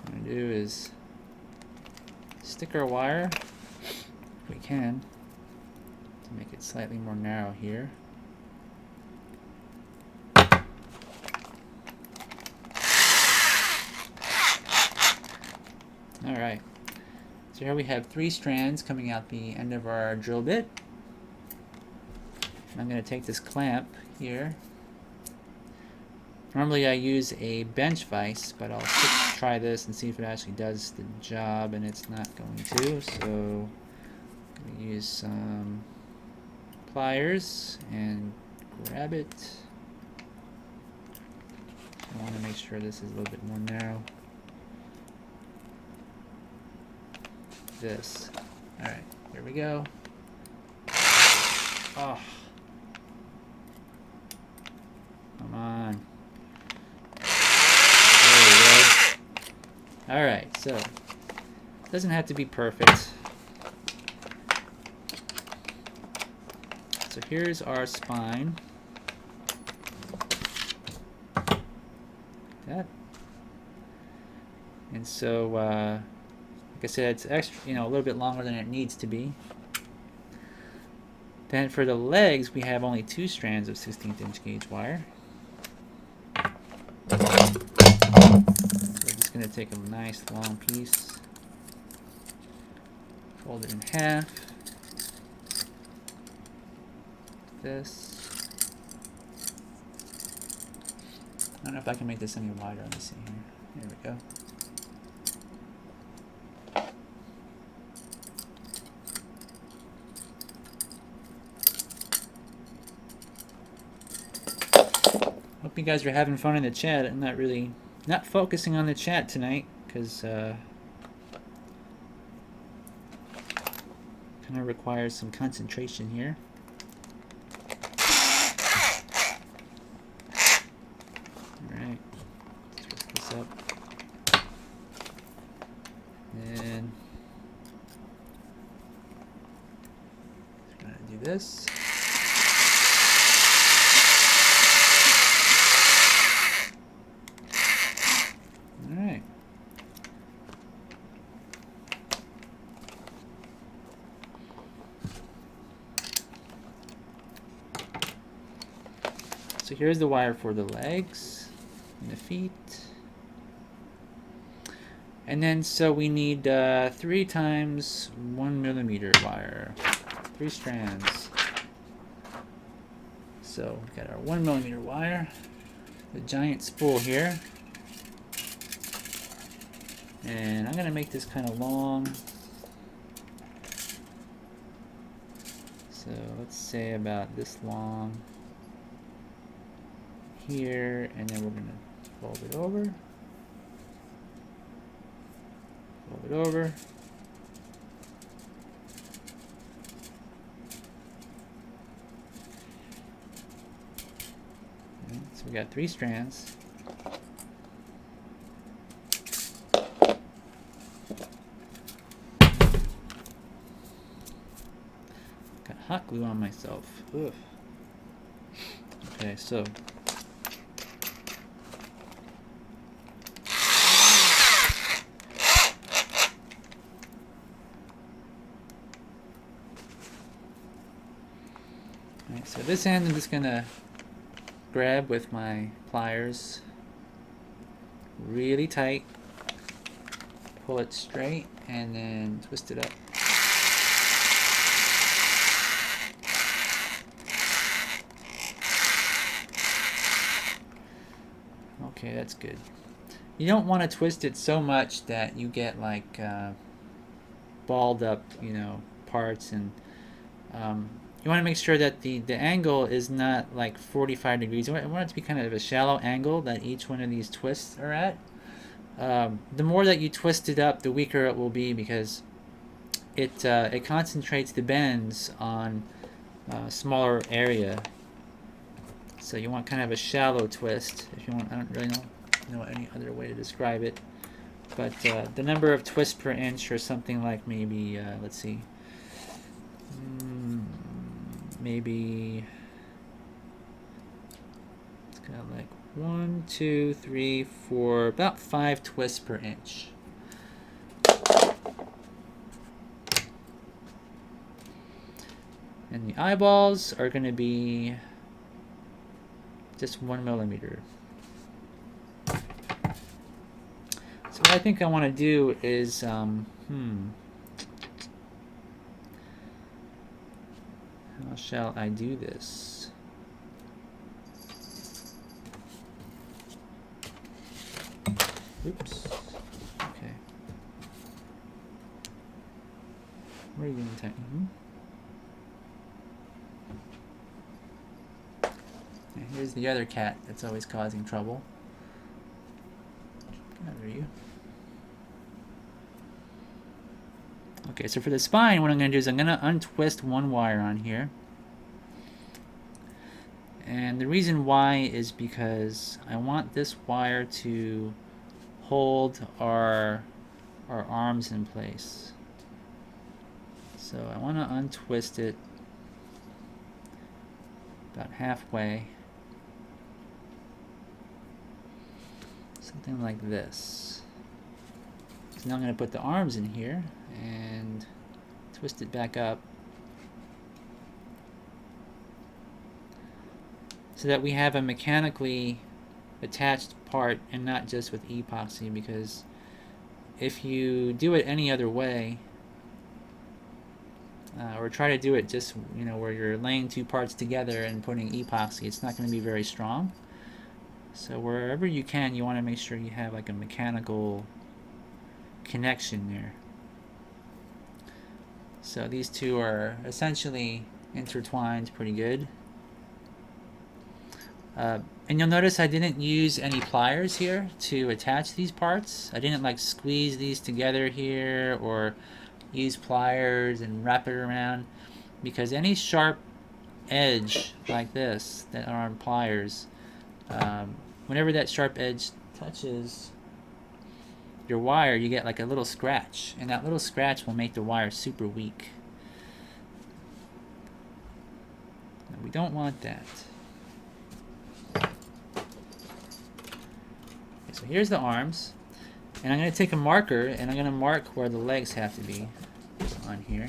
What I'm going to do is stick our wire, if we can, to make it slightly more narrow here. Alright, so here we have 3 strands coming out the end of our drill bit. I'm going to take this clamp here. Normally I use a bench vise, but I'll try this and see if it actually does the job, and it's not going to. So I'm going to use some pliers and grab it. I want to make sure this is a little bit more narrow. This. Alright, here we go. Oh. Come on. There we go. Alright, so it doesn't have to be perfect. So here's our spine. That. And so, like I said, it's extra, a little bit longer than it needs to be. Then for the legs, we have only 2 strands of 16th inch gauge wire. So we're just going to take a nice long piece, fold it in half. This. I don't know if I can make this any wider. Let me see here. Here we go. Hope you guys are having fun in the chat. I'm not focusing on the chat tonight because kind of requires some concentration here. Alright, let's twist this up. And we're going to do this. So here's the wire for the legs and the feet. And then so we need 3 times 1 millimeter wire, 3 strands. So we've got our 1 millimeter wire, the giant spool here. And I'm gonna make this kind of long. So let's say about this long here, and then we're going to fold it over, fold it over, okay, so we got 3 strands. Got hot glue on myself. Ugh. Okay, so so this end I'm just going to grab with my pliers really tight, pull it straight, and then twist it up. Okay, that's good. You don't want to twist it so much that you get like balled up, parts, and you want to make sure that the angle is not like 45 degrees. You want it to be kind of a shallow angle that each one of these twists are at. The more that you twist it up, the weaker it will be because it concentrates the bends on a smaller area. So you want kind of a shallow twist. If you want, I don't really know any other way to describe it. But the number of twists per inch, or something like maybe, let's see, maybe it's kind of like 1, 2, 3, 4, about 5 twists per inch. And the eyeballs are going to be just 1 millimeter. So what I think I want to do is, how shall I do this? Oops. Okay. Where are you going to take? Here's the other cat that's always causing trouble. There you. Okay, so for the spine, what I'm going to do is I'm going to untwist one wire on here. And the reason why is because I want this wire to hold our arms in place. So I want to untwist it about halfway. Something like this. So now I'm going to put the arms in here and twist it back up so that we have a mechanically attached part and not just with epoxy, because if you do it any other way, or try to do it just, you know, where you're laying two parts together and putting epoxy, it's not going to be very strong. So wherever you can, you want to make sure you have like a mechanical connection there. So these two are essentially intertwined pretty good. And you'll notice I didn't use any pliers here to attach these parts. I didn't like squeeze these together here or use pliers and wrap it around, because any sharp edge like this that are on pliers, whenever that sharp edge touches your wire, you get like a little scratch, and that little scratch will make the wire super weak. And we don't want that. So here's the arms, and I'm going to take a marker and I'm going to mark where the legs have to be on here.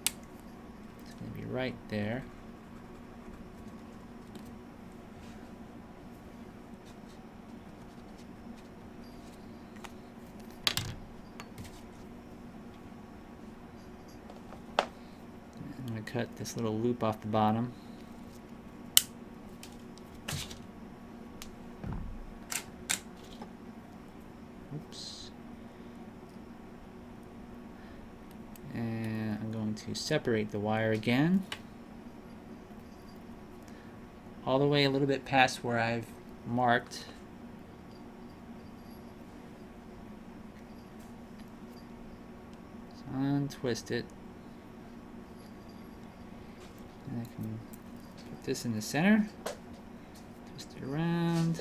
It's going to be right there. I'm going to cut this little loop off the bottom. Oops. And I'm going to separate the wire again, all the way a little bit past where I've marked. So untwist it. And I can put this in the center, twist it around,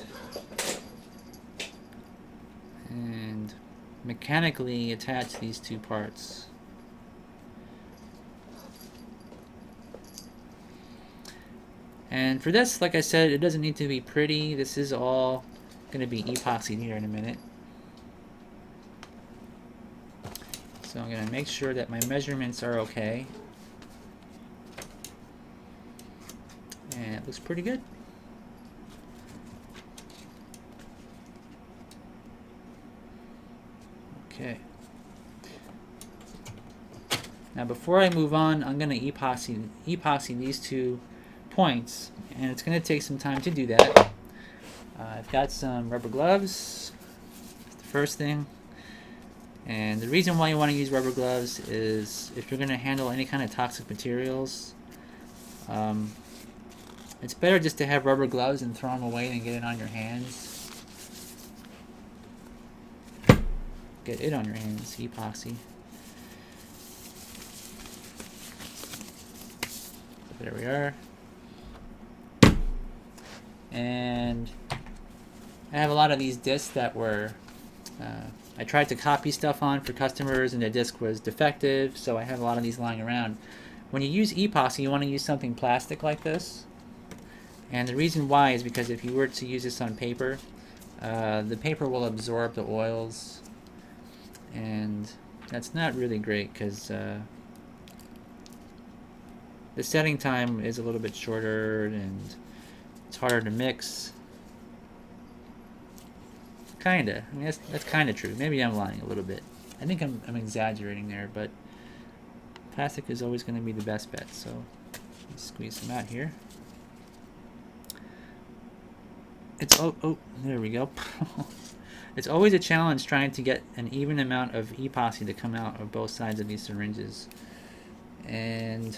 and mechanically attach these two parts. And for this, like I said, it doesn't need to be pretty. This is all going to be epoxied here in a minute. So I'm going to make sure that my measurements are okay. And it looks pretty good. Okay. Now before I move on, I'm going to epoxy these two points, and it's going to take some time to do that. I've got some rubber gloves. That's the first thing. And the reason why you want to use rubber gloves is if you're going to handle any kind of toxic materials, it's better just to have rubber gloves and throw them away than get it on your hands. Get it on your hands, epoxy. There we are. And I have a lot of these discs that were I tried to copy stuff on for customers, and the disc was defective, so I have a lot of these lying around. When you use epoxy, you want to use something plastic like this, and the reason why is because if you were to use this on paper, the paper will absorb the oils, and that's not really great because the setting time is a little bit shorter and it's harder to mix. Kinda. I mean, that's kind of true. Maybe I'm lying a little bit. I think I'm exaggerating there, but plastic is always going to be the best bet. So let's squeeze some out here. It's there we go. It's always a challenge trying to get an even amount of epoxy to come out of both sides of these syringes. And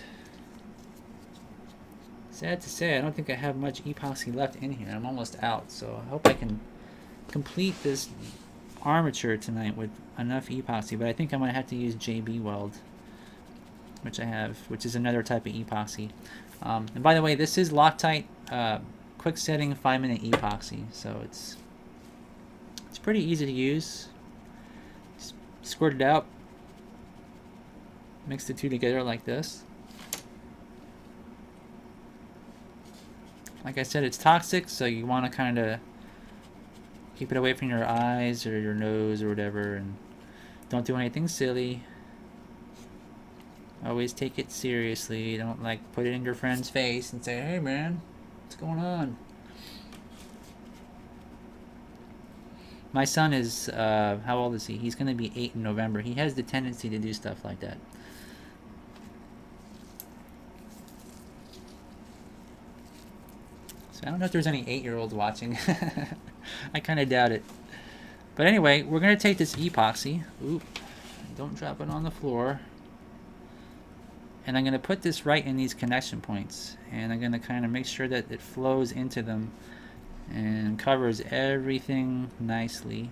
sad to say, I don't think I have much epoxy left in here. I'm almost out, so I hope I can complete this armature tonight with enough epoxy, but I think I might have to use JB Weld, which I have, which is another type of epoxy. And by the way, this is Loctite quick setting 5-minute epoxy, so it's pretty easy to use. Just squirt it out, mix the two together like this, Like I said, it's toxic, so you want to kind of keep it away from your eyes or your nose or whatever, and don't do anything silly. Always take it seriously. Don't like put it in your friend's face and say, "Hey man, what's going on?" My son is, how old is he? He's going to be 8 in November. He has the tendency to do stuff like that. So I don't know if there's any 8-year-olds watching. I kind of doubt it. But anyway, we're going to take this epoxy. Oop, don't drop it on the floor. And I'm going to put this right in these connection points. And I'm going to kind of make sure that it flows into them and covers everything nicely,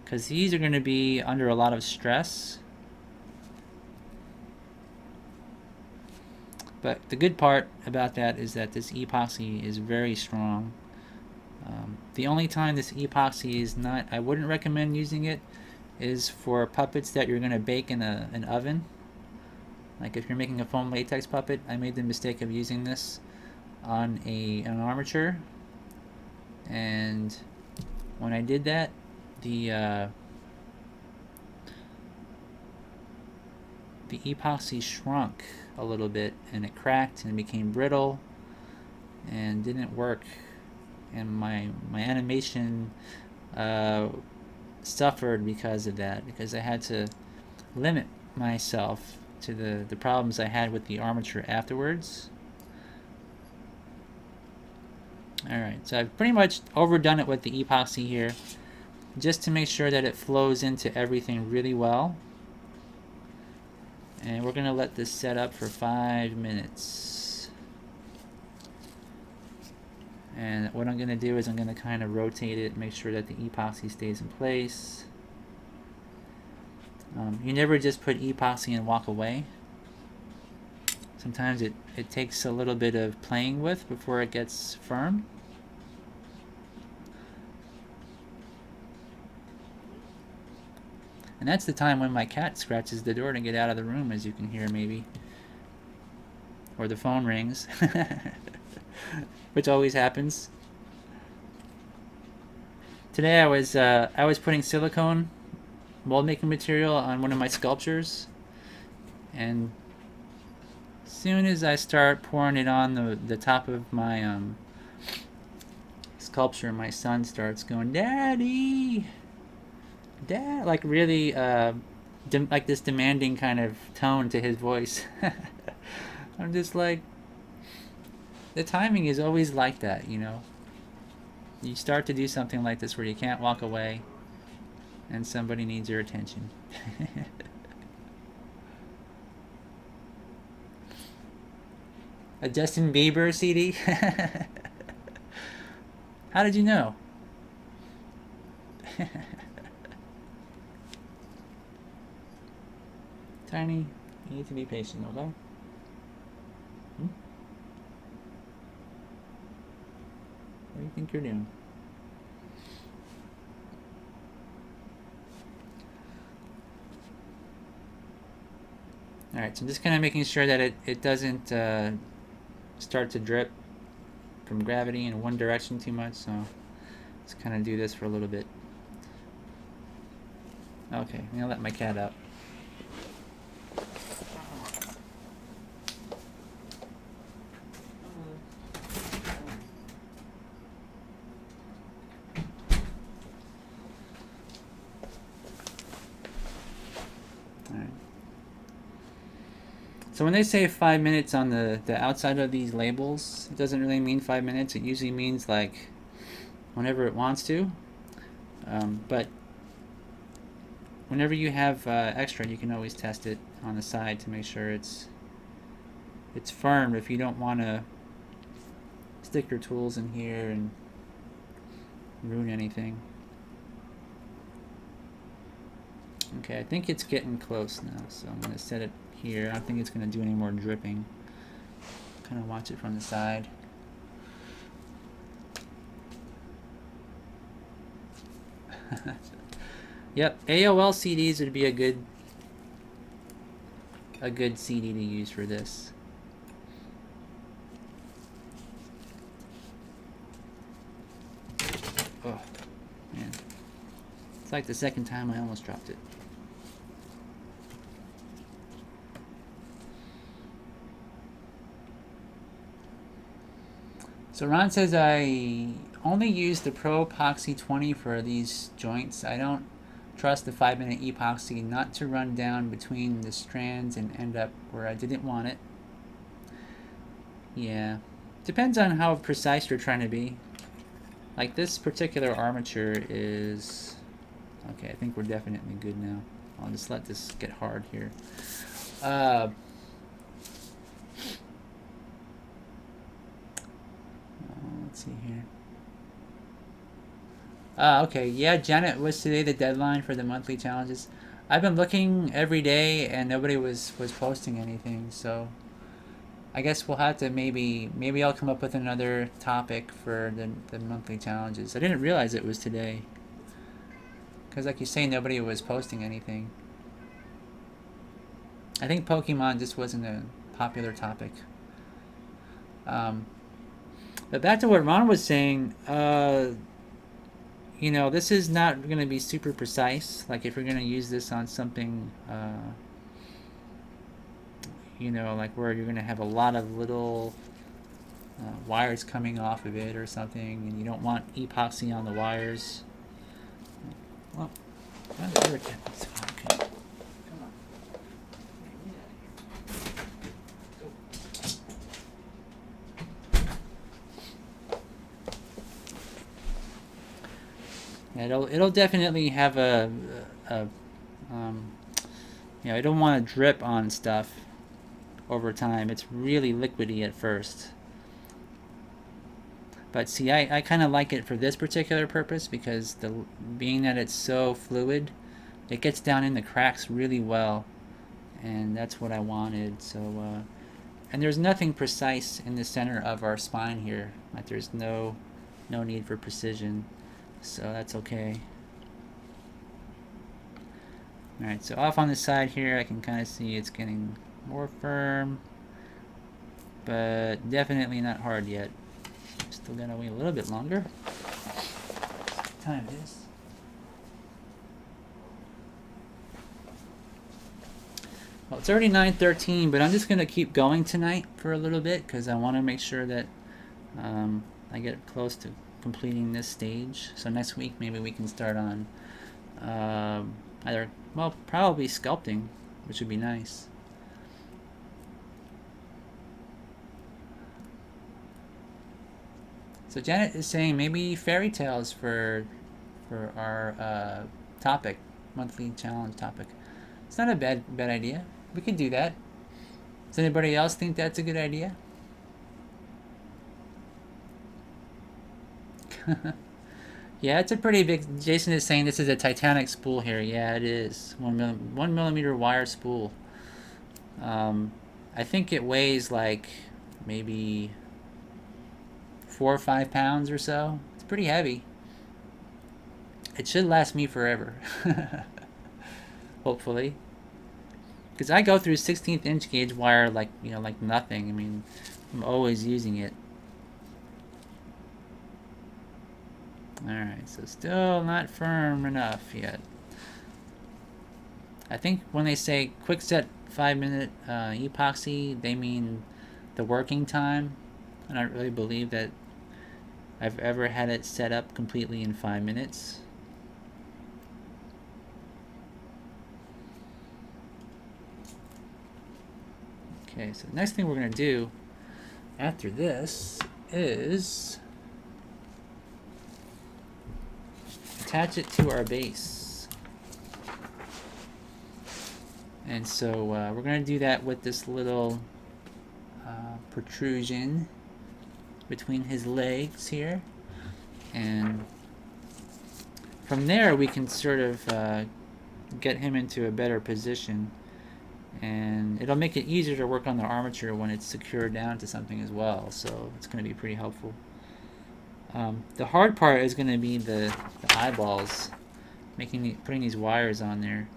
because these are going to be under a lot of stress. But the good part about that is that this epoxy is very strong. The only time this epoxy is not, I wouldn't recommend using it, is for puppets that you're going to bake in an oven. Like if you're making a foam latex puppet, I made the mistake of using this on an armature. And when I did that, the epoxy shrunk a little bit, and it cracked and became brittle and didn't work. And my animation suffered because of that, because I had to limit myself to the problems I had with the armature afterwards. Alright, so I've pretty much overdone it with the epoxy here, just to make sure that it flows into everything really well. And we're going to let this set up for 5 minutes. And what I'm going to do is I'm going to kind of rotate it, make sure that the epoxy stays in place. You never just put epoxy and walk away. Sometimes it takes a little bit of playing with before it gets firm. And that's the time when my cat scratches the door to get out of the room, as you can hear maybe. Or the phone rings. Which always happens. Today I was putting silicone mold making material on one of my sculptures, and as soon as I start pouring it on the top of my sculpture, my son starts going, "Daddy, Dad," like really like this demanding kind of tone to his voice. I'm just like, the timing is always like that, you know. You start to do something like this where you can't walk away, and somebody needs your attention. A Justin Bieber CD? How did you know? Tiny, you need to be patient, okay? What do you think you're doing? Alright, so I'm just kind of making sure that it doesn't start to drip from gravity in one direction too much, so let's kind of do this for a little bit. Okay, I'm going to let my cat out. So when they say 5 minutes on the outside of these labels, it doesn't really mean 5 minutes. It usually means like whenever it wants to. But whenever you have extra, you can always test it on the side to make sure it's firm. If you don't want to stick your tools in here and ruin anything. Okay, I think it's getting close now, so I'm going to set it here. I don't think it's going to do any more dripping. Kind of watch it from the side. Yep, AOL CDs would be a good CD to use for this. It's like the second time I almost dropped it. So Ron says I only use the Pro Epoxy 20 for these joints. I don't trust the 5-minute epoxy not to run down between the strands and end up where I didn't want it. Yeah. Depends on how precise you're trying to be. Like this particular armature is... Okay, I think we're definitely good now. I'll just let this get hard here. Let's see here. Okay, yeah, Janet, was today the deadline for the monthly challenges? I've been looking every day and nobody was posting anything, so I guess we'll have to maybe I'll come up with another topic for the monthly challenges. I didn't realize it was today. Because like you say, nobody was posting anything. I think Pokemon just wasn't a popular topic. But back to what Ron was saying, you know, this is not going to be super precise. Like if you're going to use this on something, you know, like where you're going to have a lot of little wires coming off of it or something, and you don't want epoxy on the wires. Well, okay. Come on. It'll definitely have a you know, I don't want to drip on stuff over time. It's really liquidy at first. But see, I kind of like it for this particular purpose because being that it's so fluid, it gets down in the cracks really well, and that's what I wanted. So, and there's nothing precise in the center of our spine here. Like there's no need for precision, so that's okay. All right, so off on the side here, I can kind of see it's getting more firm, but definitely not hard yet. Still gotta wait a little bit longer. What time it is? Well, it's already 9:13, but I'm just gonna keep going tonight for a little bit because I want to make sure that I get close to completing this stage. So next week maybe we can start on either, well, probably sculpting, which would be nice. So Janet is saying maybe fairy tales for our topic, monthly challenge topic. It's not a bad idea. We could do that. Does anybody else think that's a good idea? Yeah, it's a pretty big... Jason is saying this is a Titanic spool here. Yeah, it is. 1 millimeter wire spool. I think it weighs like maybe 4 or 5 pounds or so. It's pretty heavy. It should last me forever. Hopefully. Because I go through 16th inch gauge wire like, you know, like nothing. I mean, I'm always using it. Alright, so still not firm enough yet. I think when they say quick set 5-minute epoxy, they mean the working time. I don't really believe that I've ever had it set up completely in 5 minutes. Okay, so the next thing we're going to do after this is attach it to our base. And so we're going to do that with this little protrusion between his legs here. And from there we can sort of get him into a better position. And it'll make it easier to work on the armature when it's secured down to something as well. So it's going to be pretty helpful. The hard part is going to be the eyeballs, putting these wires on there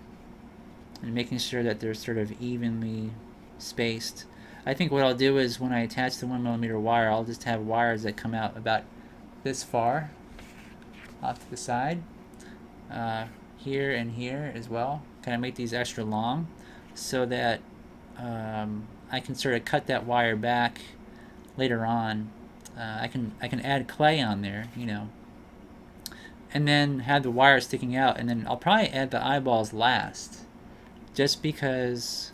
and making sure that they're sort of evenly spaced. I think what I'll do is when I attach the 1 millimeter wire, I'll just have wires that come out about this far off to the side, here and here as well. Kind of make these extra long so that I can sort of cut that wire back later on. I can add clay on there, you know, and then have the wire sticking out, and then I'll probably add the eyeballs last, just because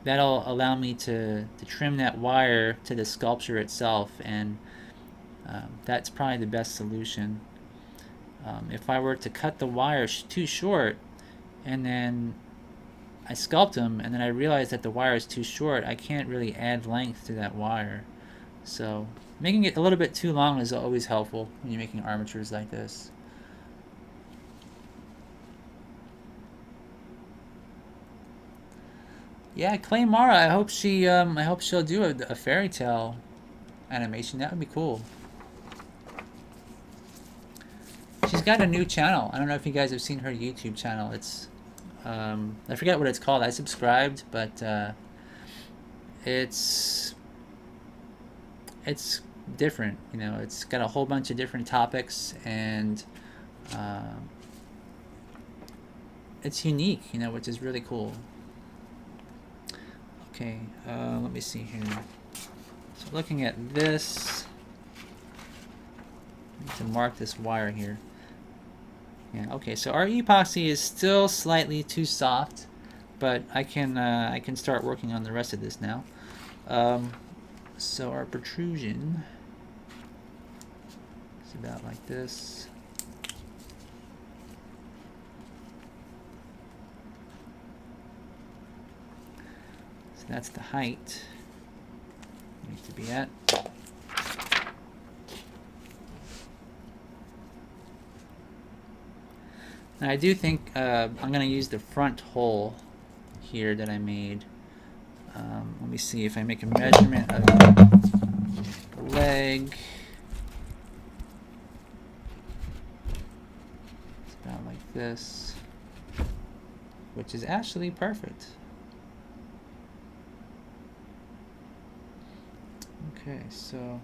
that'll allow me to trim that wire to the sculpture itself, and that's probably the best solution. If I were to cut the wire too short and then I sculpt them and then I realize that the wire is too short, I can't really add length to that wire. So making it a little bit too long is always helpful when you're making armatures like this. Yeah, Clay Mara, I hope she'll do a fairy tale animation. That would be cool. She's got a new channel. I don't know if you guys have seen her YouTube channel. It's I forget what it's called. I subscribed, but it's different. You know, it's got a whole bunch of different topics, and it's unique. You know, which is really cool. Okay, let me see here. So looking at this, I need to mark this wire here. Yeah, okay, so our epoxy is still slightly too soft, but I can start working on the rest of this now. So our protrusion is about like this. So that's the height it needs to be at. Now I do think I'm going to use the front hole here that I made. Let me see if I make a measurement of the leg. It's about like this, which is actually perfect. Okay, so,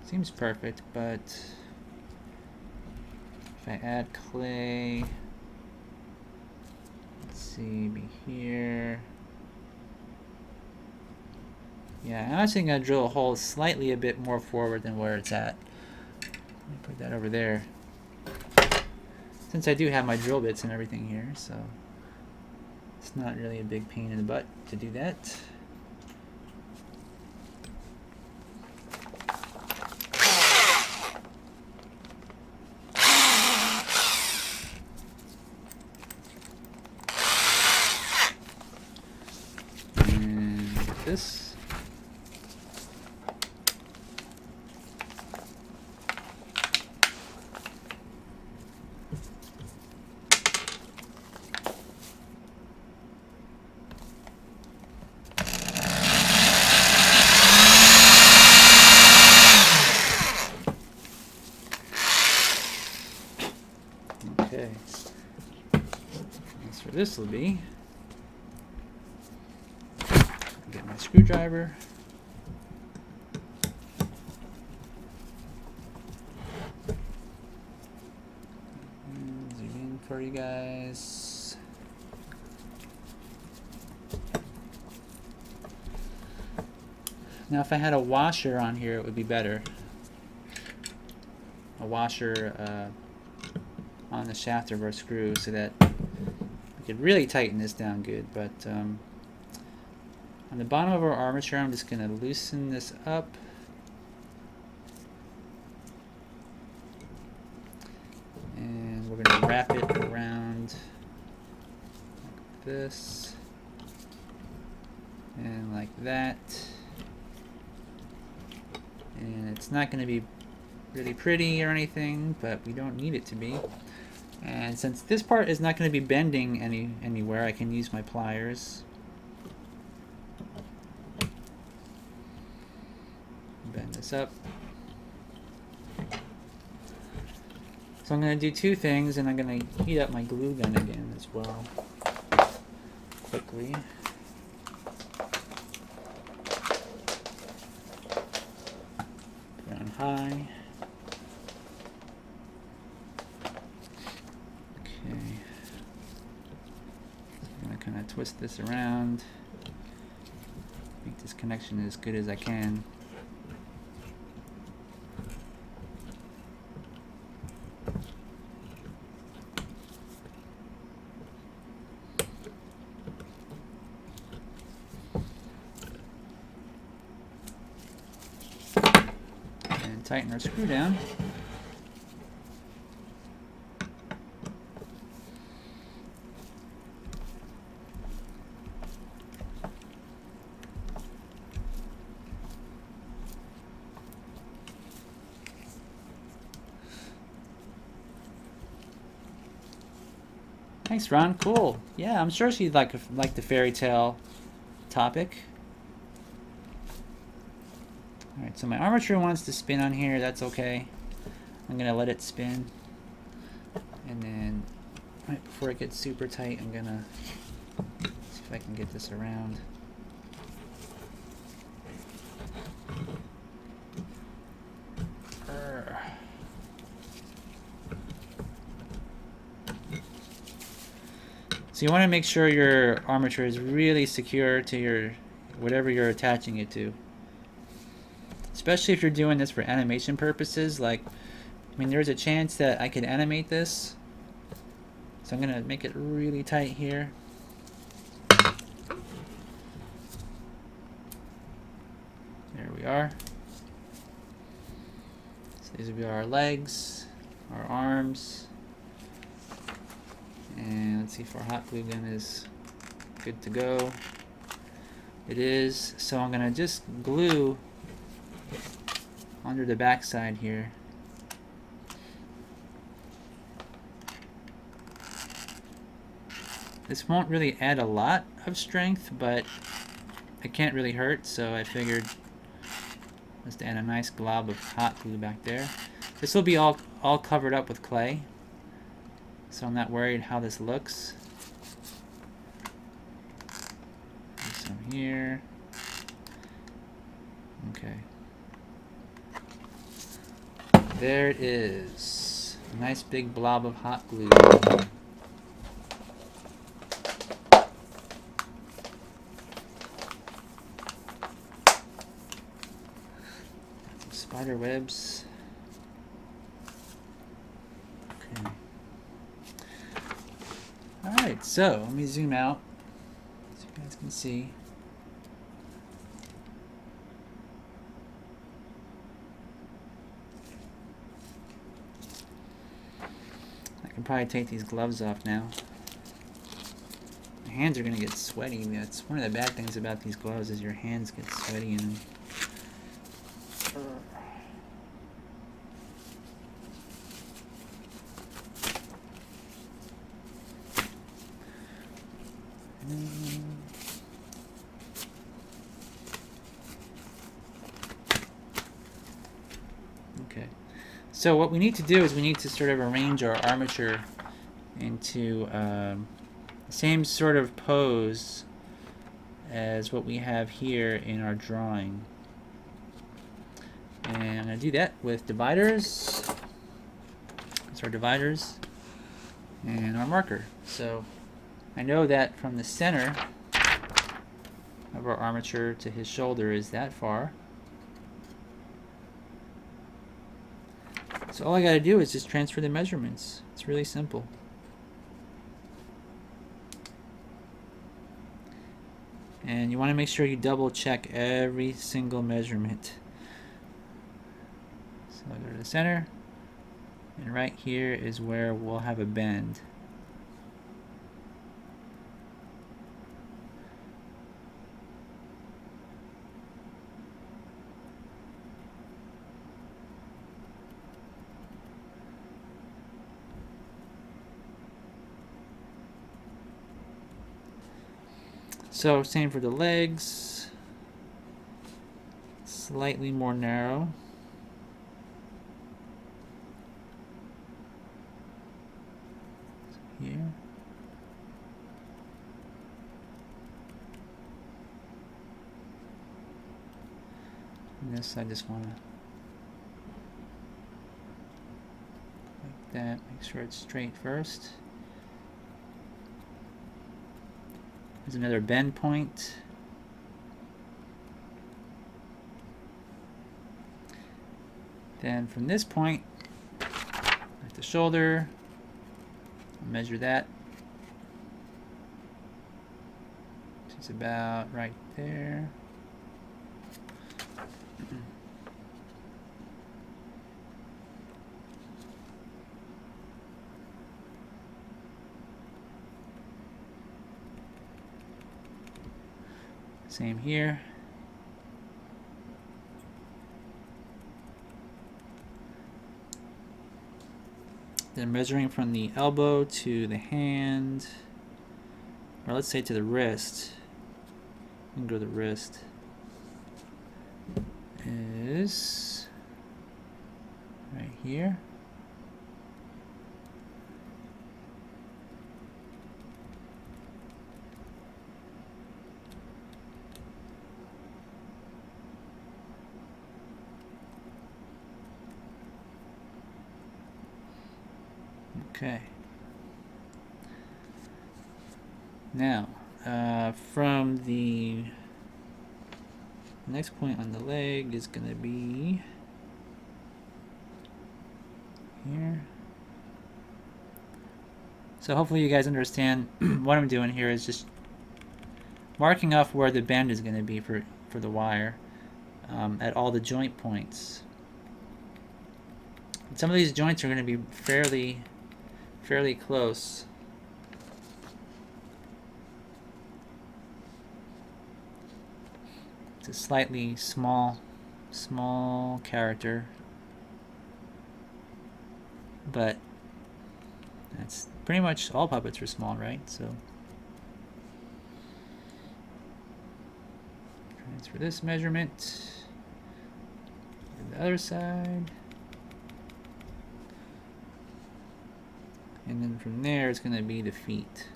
seems perfect, but if I add clay, let's see, be here. Yeah, I'm actually going to drill a hole slightly a bit more forward than where it's at. Let me put that over there. Since I do have my drill bits and everything here, so it's not really a big pain in the butt to do that. This. Okay. That's where this will be. Get my screwdriver. Zoom in for you guys. Now if I had a washer on here, it would be better. A washer on the shaft of our screw so that we could really tighten this down good, but on the bottom of our armature, I'm just going to loosen this up. And we're going to wrap it around like this. And like that. And it's not going to be really pretty or anything, but we don't need it to be. And since this part is not going to be bending anywhere, I can use my pliers. Bend this up. So I'm going to do two things, and I'm going to heat up my glue gun again as well, quickly. Put it on high. going to twist this around, make this connection as good as I can. And tighten our screw down. Thanks, Ron. Cool. Yeah, I'm sure she'd like the fairy tale topic. All right, so my armature wants to spin on here. That's okay. I'm gonna let it spin, and then right before it gets super tight, I'm gonna see if I can get this around. So you want to make sure your armature is really secure to your whatever you're attaching it to. Especially if you're doing this for animation purposes. Like, I mean, there's a chance that I could animate this. So I'm going to make it really tight here. There we are. So these will be our legs, our arms. And let's see if our hot glue gun is good to go. It is. So I'm going to just glue under the back side here. This won't really add a lot of strength, but it can't really hurt, so I figured just add a nice glob of hot glue back there. This will be all covered up with clay, so I'm not worried how this looks. Some here. Okay. There it is. A nice big blob of hot glue. Some spider webs. Okay. Alright, so let me zoom out so you guys can see. I can probably take these gloves off now. My hands are going to get sweaty. That's one of the bad things about these gloves is your hands get sweaty in them. Okay. So what we need to do is we need to sort of arrange our armature into the same sort of pose as what we have here in our drawing. And I'm going to do that with dividers. These are dividers and our marker. So I know that from the center of our armature to his shoulder is that far. So all I got to do is just transfer the measurements. It's really simple. And you want to make sure you double check every single measurement. So I go to the center, and right here is where we'll have a bend. So same for the legs, slightly more narrow. Here. And this I just want to like that, make sure it's straight first. There's another bend point. Then from this point, at the shoulder, measure that. It's about right there. Same here. Then measuring from the elbow to the hand, or let's say to the wrist. We can go to the wrist. Is right here. Okay. Now, from the next point on the leg is going to be here. So hopefully you guys understand what I'm doing here is just marking off where the bend is going to be for the wire at all the joint points. And some of these joints are going to be fairly close. It's a slightly small character, but that's pretty much all puppets are small, right? So transfer this measurement to the other side, and then from there it's going to be the feet.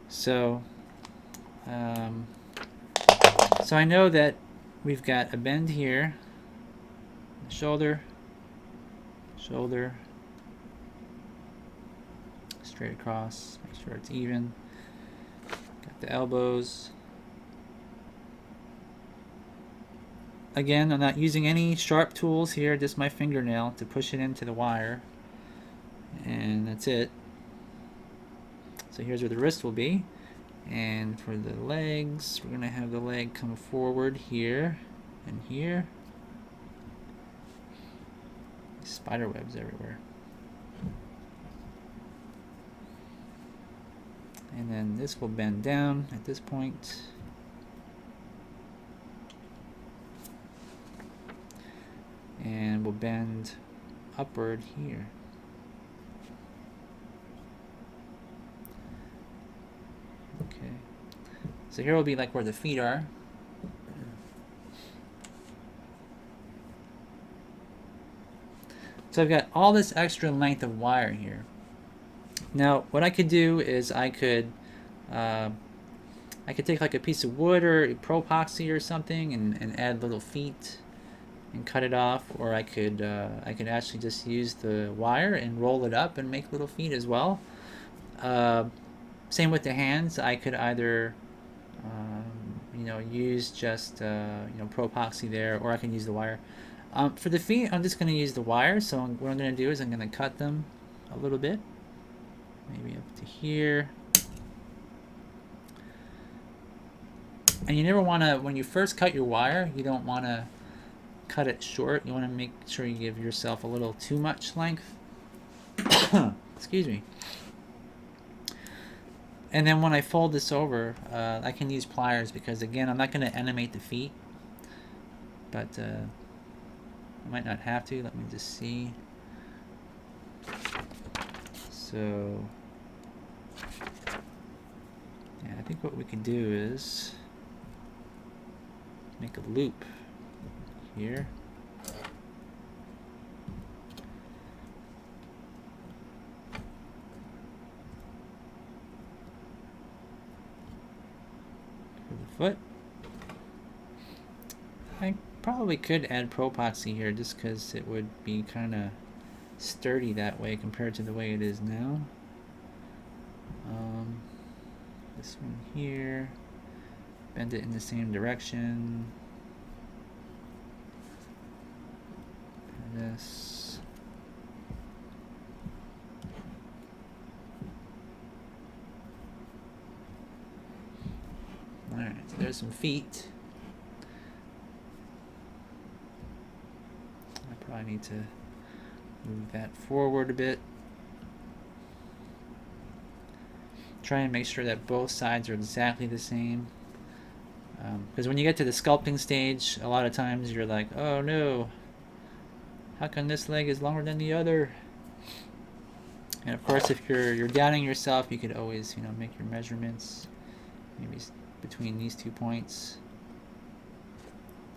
So so I know that we've got a bend here, shoulder, straight across, make sure it's even. Got the elbows. Again, I'm not using any sharp tools here, just my fingernail to push it into the wire. And that's it. So here's where the wrist will be. And for the legs, we're going to have the leg come forward here and here. Spider webs everywhere. And then this will bend down at this point. And we'll bend upward here. Okay, so here will be like where the feet are. So I've got all this extra length of wire here. Now what I could do is I could take like a piece of wood or pro-epoxy or something and add little feet and cut it off, or I could actually just use the wire and roll it up and make little feet as well. Same with the hands. I could either use just pro-epoxy there, or I can use the wire. For the feet, I'm just going to use the wire. So what I'm going to do is I'm going to cut them a little bit, maybe up to here. And you never want to, when you first cut your wire, you don't want to cut it short. You want to make sure you give yourself a little too much length. Excuse me. And then when I fold this over, I can use pliers because, again, I'm not going to animate the feet. But I might not have to. Let me just see. So, yeah, I think what we can do is make a loop here. For the foot. I probably could add pro-epoxy here just because it would be kind of sturdy that way compared to the way it is now. this one here. Bend it in the same direction. This. Alright, so there's some feet. I probably need to move that forward a bit. Try and make sure that both sides are exactly the same. Because when you get to the sculpting stage, a lot of times you're like, oh no, how come this leg is longer than the other? And of course, if you're doubting yourself, you could always, make your measurements, maybe between these 2 points,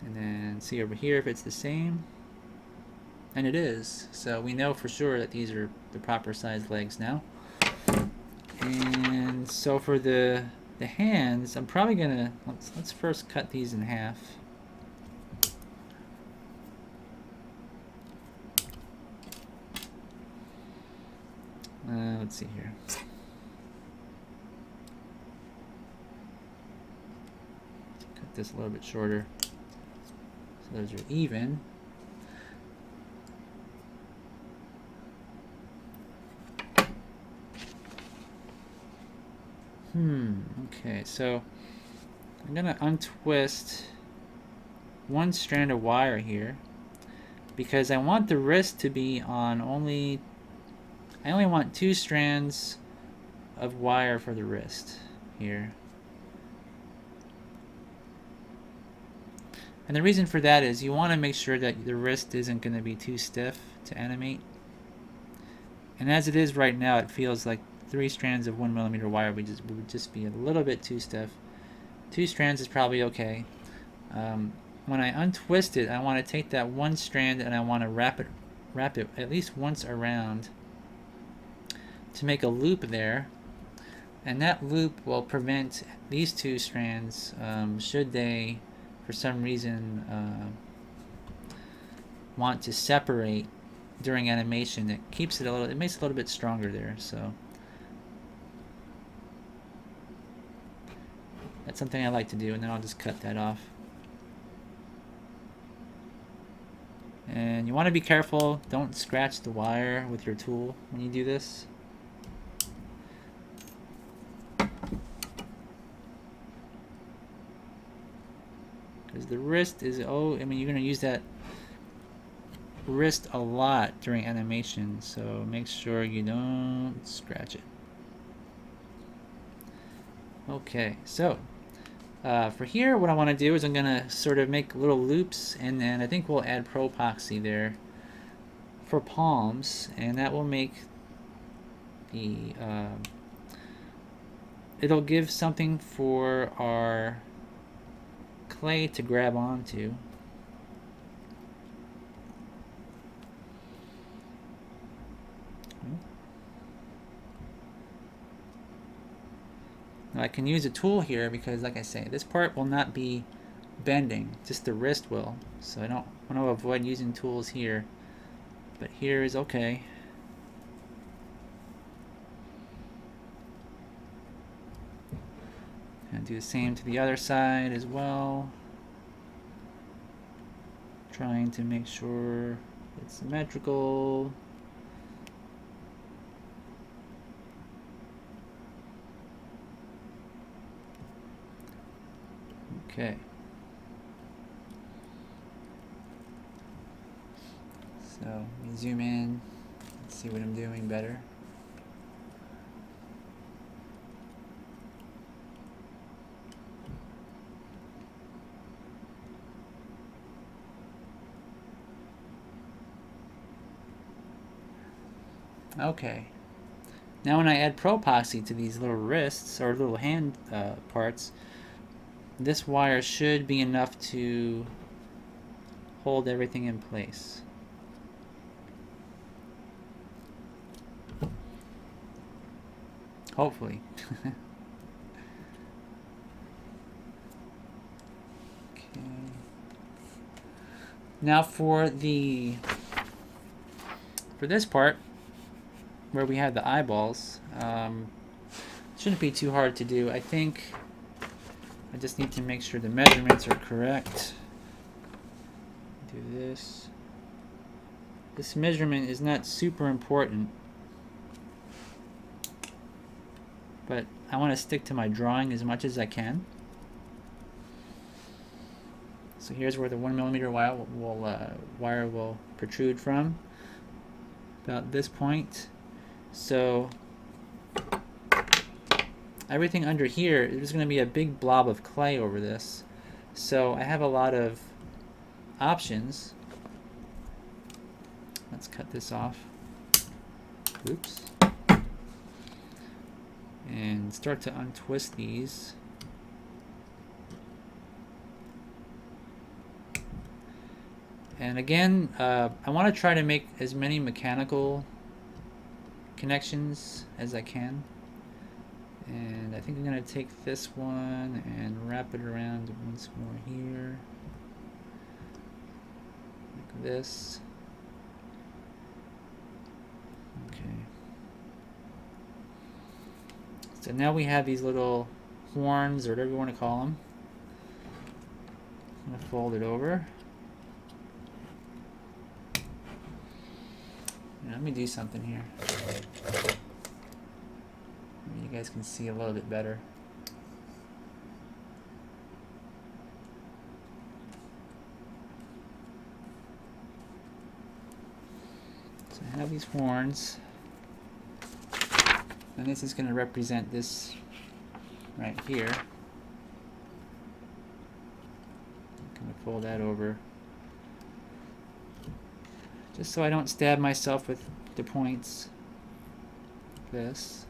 and then see over here if it's the same. And it is, so we know for sure that these are the proper size legs now. And so for the hands, I'm probably gonna let's first cut these in half. Let's see here. Cut this a little bit shorter, so those are even. Okay, so I'm gonna untwist one strand of wire here because I want the wrist to be on I only want 2 strands of wire for the wrist here. And the reason for that is you want to make sure that the wrist isn't going to be too stiff to animate. And as it is right now, it feels like 3 strands of 1mm wire would just be a little bit too stiff. 2 strands is probably okay. When I untwist it, I want to take that one strand and I want to wrap it at least once around to make a loop there, and that loop will prevent these 2 strands, should they for some reason want to separate during animation. It keeps it it makes it a little bit stronger there. So that's something I like to do, and then I'll just cut that off. And you want to be careful, don't scratch the wire with your tool when you do this. Because the wrist is, you're going to use that wrist a lot during animation, so make sure you don't scratch it. Okay, so for here, what I want to do is I'm going to sort of make little loops, and then I think we'll add pro epoxy there for palms, and that will make the it'll give something for our clay to grab onto. Now I can use a tool here because, like I say, this part will not be bending, just the wrist will. So I don't want to avoid using tools here, but here is okay. And do the same to the other side as well. Trying to make sure it's symmetrical. Okay. So let me zoom in and see what I'm doing better. Okay. Now when I add pro epoxy to these little wrists or little hand parts, this wire should be enough to hold everything in place. Hopefully. Okay. Now for this part where we have the eyeballs, Shouldn't be too hard to do. I think I just need to make sure the measurements are correct. Do this. This measurement is not super important, but I want to stick to my drawing as much as I can. So here's where the 1mm wire will protrude from, about this point. So everything under here, there's going to be a big blob of clay over this. So I have a lot of options. Let's cut this off. Oops. And start to untwist these. And again, I want to try to make as many mechanical connections as I can. And I think I'm going to take this one and wrap it around once more here. Like this. Okay. So now we have these little horns, or whatever you want to call them. I'm going to fold it over. Now, let me do something here. Maybe you guys can see a little bit better. So I have these horns, and this is going to represent this right here. I'm going to fold that over, just so I don't stab myself with the points. This.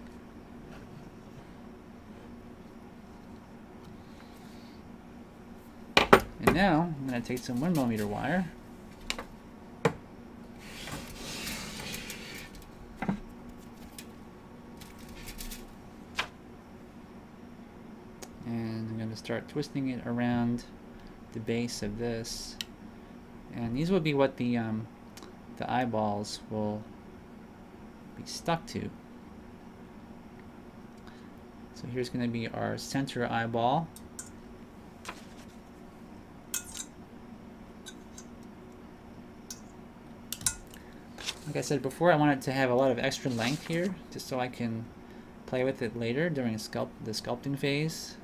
And now I'm going to take some 1mm wire. And I'm going to start twisting it around the base of this. And these will be what the eyeballs will be stuck to. So here's going to be our center eyeball. Like I said before, I want it to have a lot of extra length here, just so I can play with it later during the sculpting phase.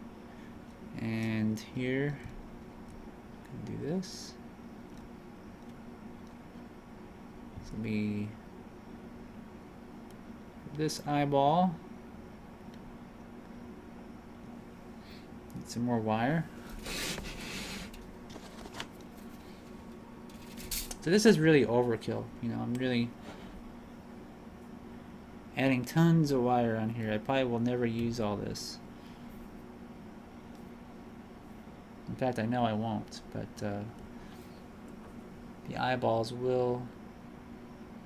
And here, I can do this. This will be this eyeball. Need some more wire. So this is really overkill. You know, I'm really adding tons of wire on here. I probably will never use all this. In fact, I know I won't, but the eyeballs will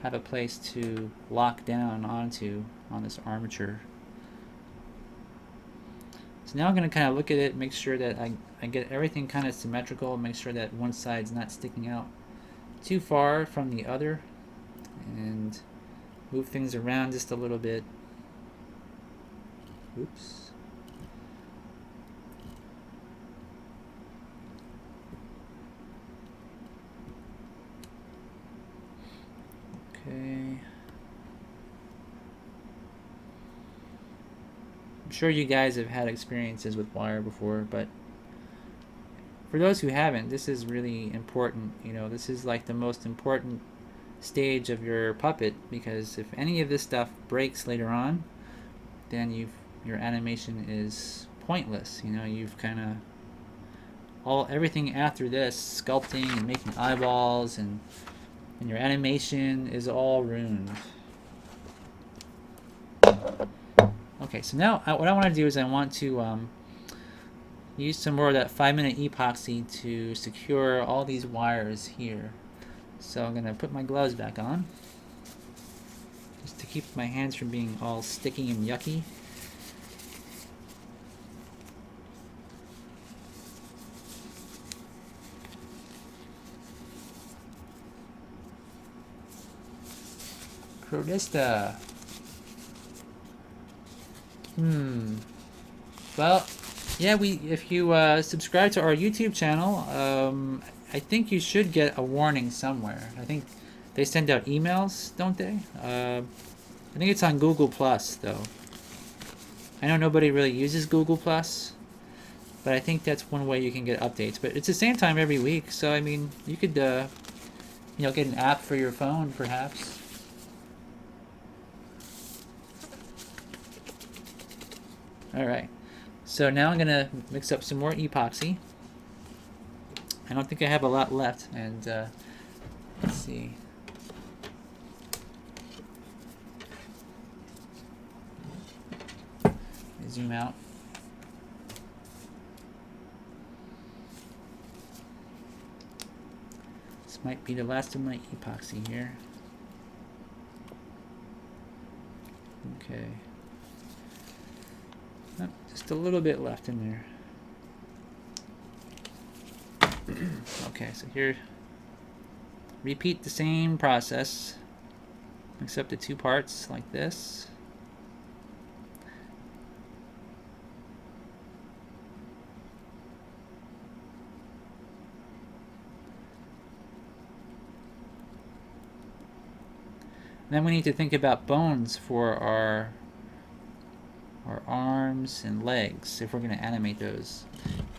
have a place to lock down onto on this armature. So now I'm going to kind of look at it, make sure that I get everything kind of symmetrical, make sure that one side's not sticking out too far from the other, and move things around just a little bit. Oops. Okay. I'm sure you guys have had experiences with wire before, but for those who haven't, this is really important. You know, this is like the most important stage of your puppet, because if any of this stuff breaks later on, then your animation is pointless. You know, you've kind of everything after this, sculpting and making eyeballs, and your animation is all ruined. Okay, so now what I want to do is I want to use some more of that 5-minute epoxy to secure all these wires here. So I'm going to put my gloves back on, just to keep my hands from being all sticky and yucky. Crudista. Well, yeah, if you subscribe to our YouTube channel, I think you should get a warning somewhere. I think they send out emails, don't they? I think it's on Google Plus, though. I know nobody really uses Google Plus, but I think that's one way you can get updates. But it's the same time every week, so I mean, you could, get an app for your phone, perhaps. All right. So now I'm gonna mix up some more epoxy. I don't think I have a lot left, and let's see. Zoom out. This might be the last of my epoxy here. Okay. Oh, just a little bit left in there. Okay, so here, repeat the same process, except the two parts like this. Then we need to think about bones for our arms and legs if we're going to animate those.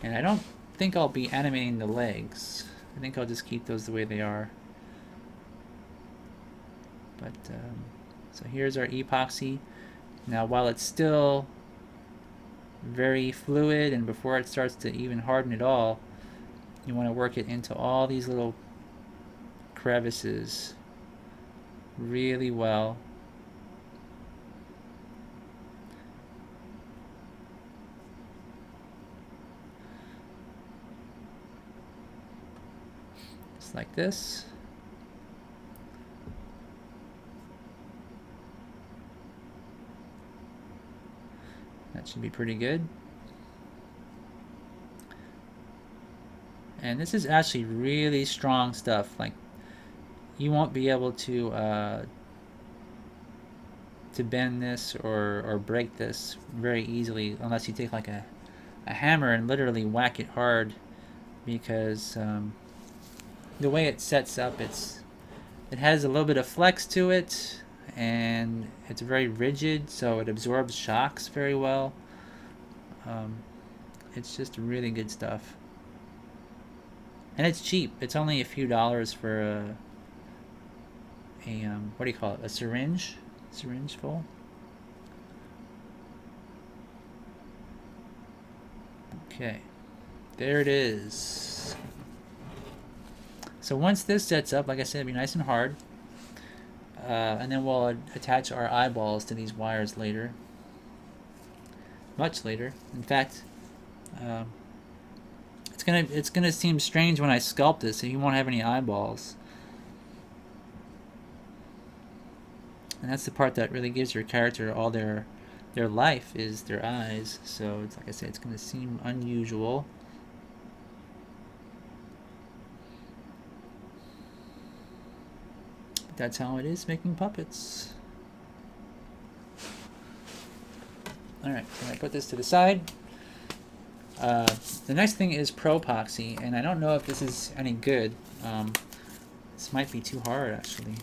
And I don't think I'll be animating the legs. I think I'll just keep those the way they are. But so here's our epoxy. Now while it's still very fluid and before it starts to even harden at all, you want to work it into all these little crevices really well. Just like this. That should be pretty good. And this is actually really strong stuff. Like, you won't be able to bend this or break this very easily unless you take like a hammer and literally whack it hard, because the way it sets up, it has a little bit of flex to it, and it's very rigid, so it absorbs shocks very well. It's just really good stuff, and it's cheap. It's only a few dollars for a what do you call it? A syringe full. Okay, there it is. So once this sets up, like I said, it'll be nice and hard. And then we'll attach our eyeballs to these wires later. Much later. In fact, it's gonna seem strange when I sculpt this, so you won't have any eyeballs. And that's the part that really gives your character all their life, is their eyes. So it's, like I said, it's gonna seem unusual. That's how it is making puppets. Alright, so I put this to the side. The next thing is Pro-Epoxy, and I don't know if this is any good. This might be too hard, actually.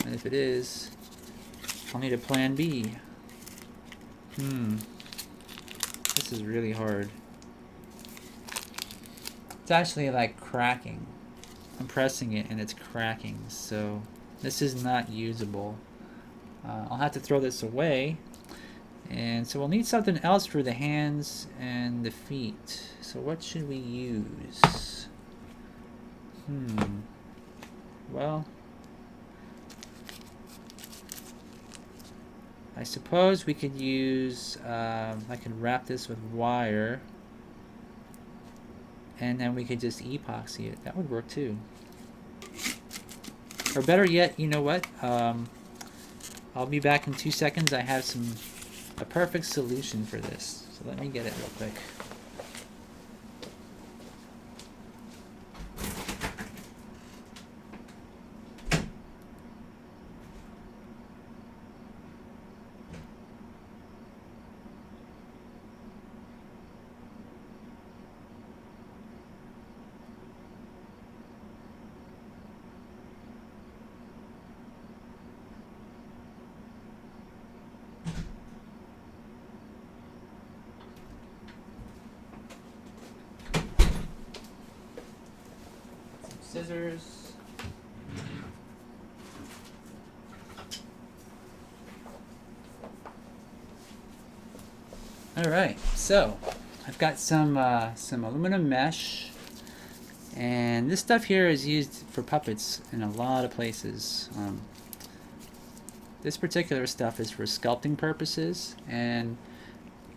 And if it is, I'll need a plan B. This is really hard. It's actually like cracking. I'm pressing it and it's cracking, so this is not usable. I'll have to throw this away, and so we'll need something else for the hands and the feet. So what should we use? Well, I suppose we could use, I could wrap this with wire, and then we could just epoxy it. That would work too. Or better yet, you know what? I'll be back in 2 seconds. I have a perfect solution for this. So let me get it real quick. scissors. All right, so I've got some aluminum mesh, and this stuff here is used for puppets in a lot of places. This particular stuff is for sculpting purposes, and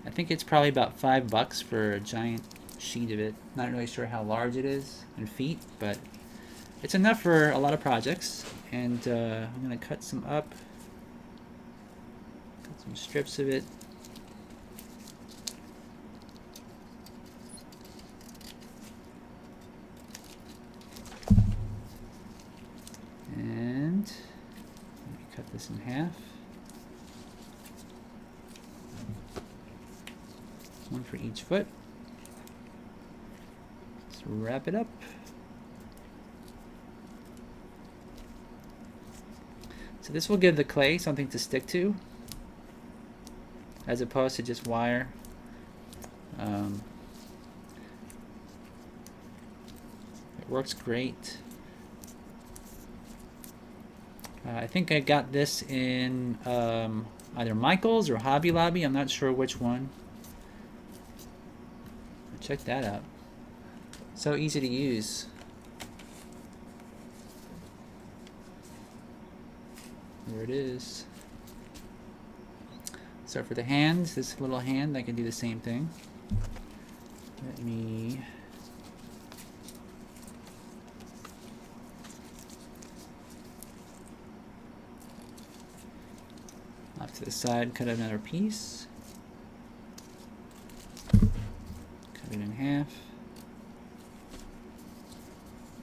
I think it's probably about $5 for a giant sheet of it. Not really sure how large it is in feet, but it's enough for a lot of projects. And I'm going to cut some up, cut some strips of it. And let me cut this in half. One for each foot. Let's wrap it up. So this will give the clay something to stick to, as opposed to just wire. It works great. I think I got this in either Michael's or Hobby Lobby. I'm not sure which one. Check that out. So easy to use. There it is. So for the hand, this little hand, I can do the same thing. Let me off to the side, cut another piece. Cut it in half.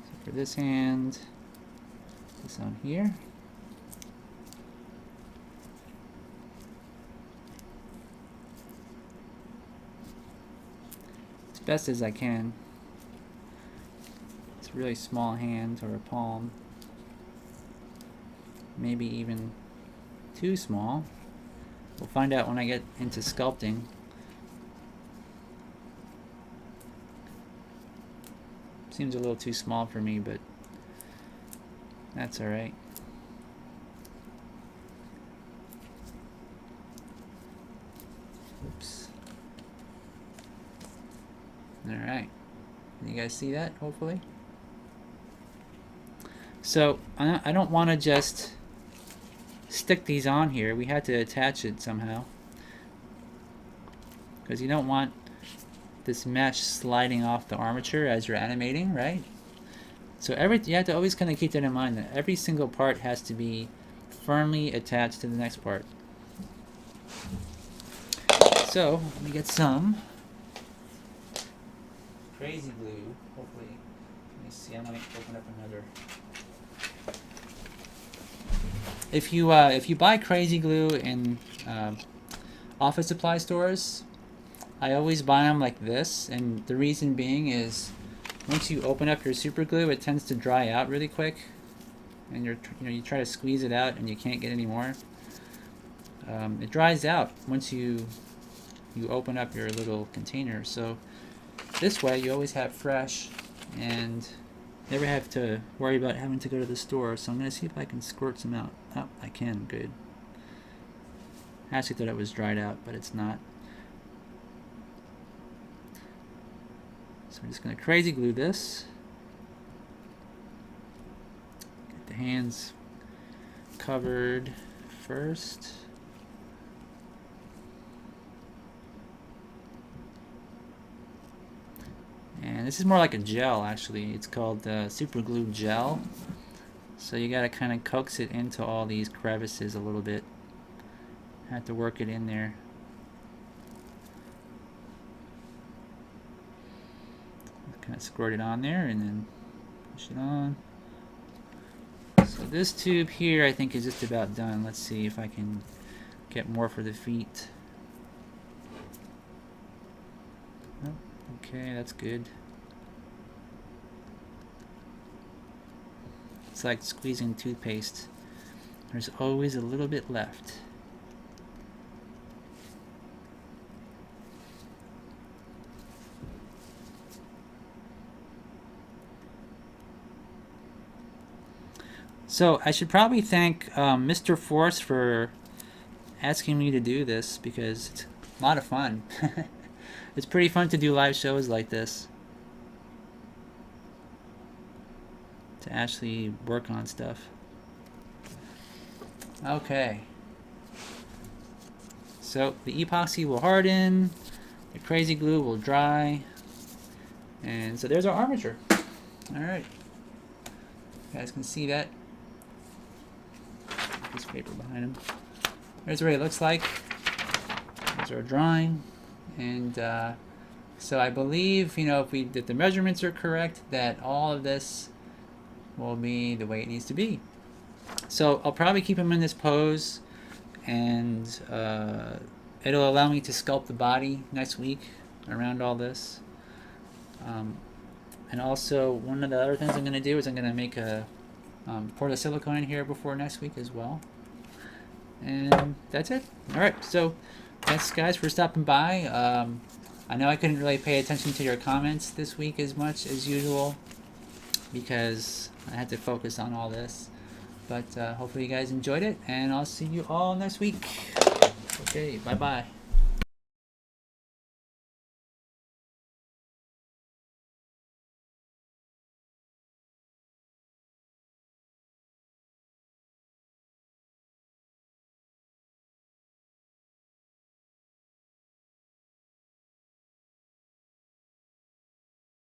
So for this hand, this on here. As best as I can. It's a really small hand or a palm. Maybe even too small. We'll find out when I get into sculpting. Seems a little too small for me, but that's alright. Oops. Alright. You guys see that, hopefully? So, I don't want to just stick these on here. We had to attach it somehow, because you don't want this mesh sliding off the armature as you're animating, right? So you have to always kind of keep that in mind, that every single part has to be firmly attached to the next part. So let me get some crazy glue. Hopefully, let me see. I might open up another. If you buy crazy glue in office supply stores, I always buy them like this, and the reason being is once you open up your super glue, it tends to dry out really quick, and you try to squeeze it out and you can't get any more. It dries out once you open up your little container. So this way you always have fresh and never have to worry about having to go to the store. So I'm going to see if I can squirt some out. Oh, I can. Good. I actually thought it was dried out, but it's not. So I'm just going to crazy glue this. Get the hands covered first. And this is more like a gel, actually. It's called super glue gel. So you got to kind of coax it into all these crevices a little bit. Have to work it in there. Kind of squirt it on there and then push it on. So this tube here I think is just about done. Let's see if I can get more for the feet. Oh, okay, that's good. It's like squeezing toothpaste. There's always a little bit left. So I should probably thank Mr. Force for asking me to do this because it's a lot of fun. It's pretty fun to do live shows like this. To actually work on stuff. Okay. So the epoxy will harden, the crazy glue will dry, and so there's our armature. Alright. You guys can see that. Piece of paper behind him. There's what it looks like. These are drawing. And so I believe, if the measurements are correct, that all of this will be the way it needs to be. So I'll probably keep him in this pose, and it'll allow me to sculpt the body next week around all this. And also, one of the other things I'm going to do is I'm going to make a pour the silicone in here before next week as well. And that's it. Alright, so thanks guys for stopping by. I know I couldn't really pay attention to your comments this week as much as usual because I had to focus on all this. But hopefully you guys enjoyed it, and I'll see you all next week. Okay, bye-bye.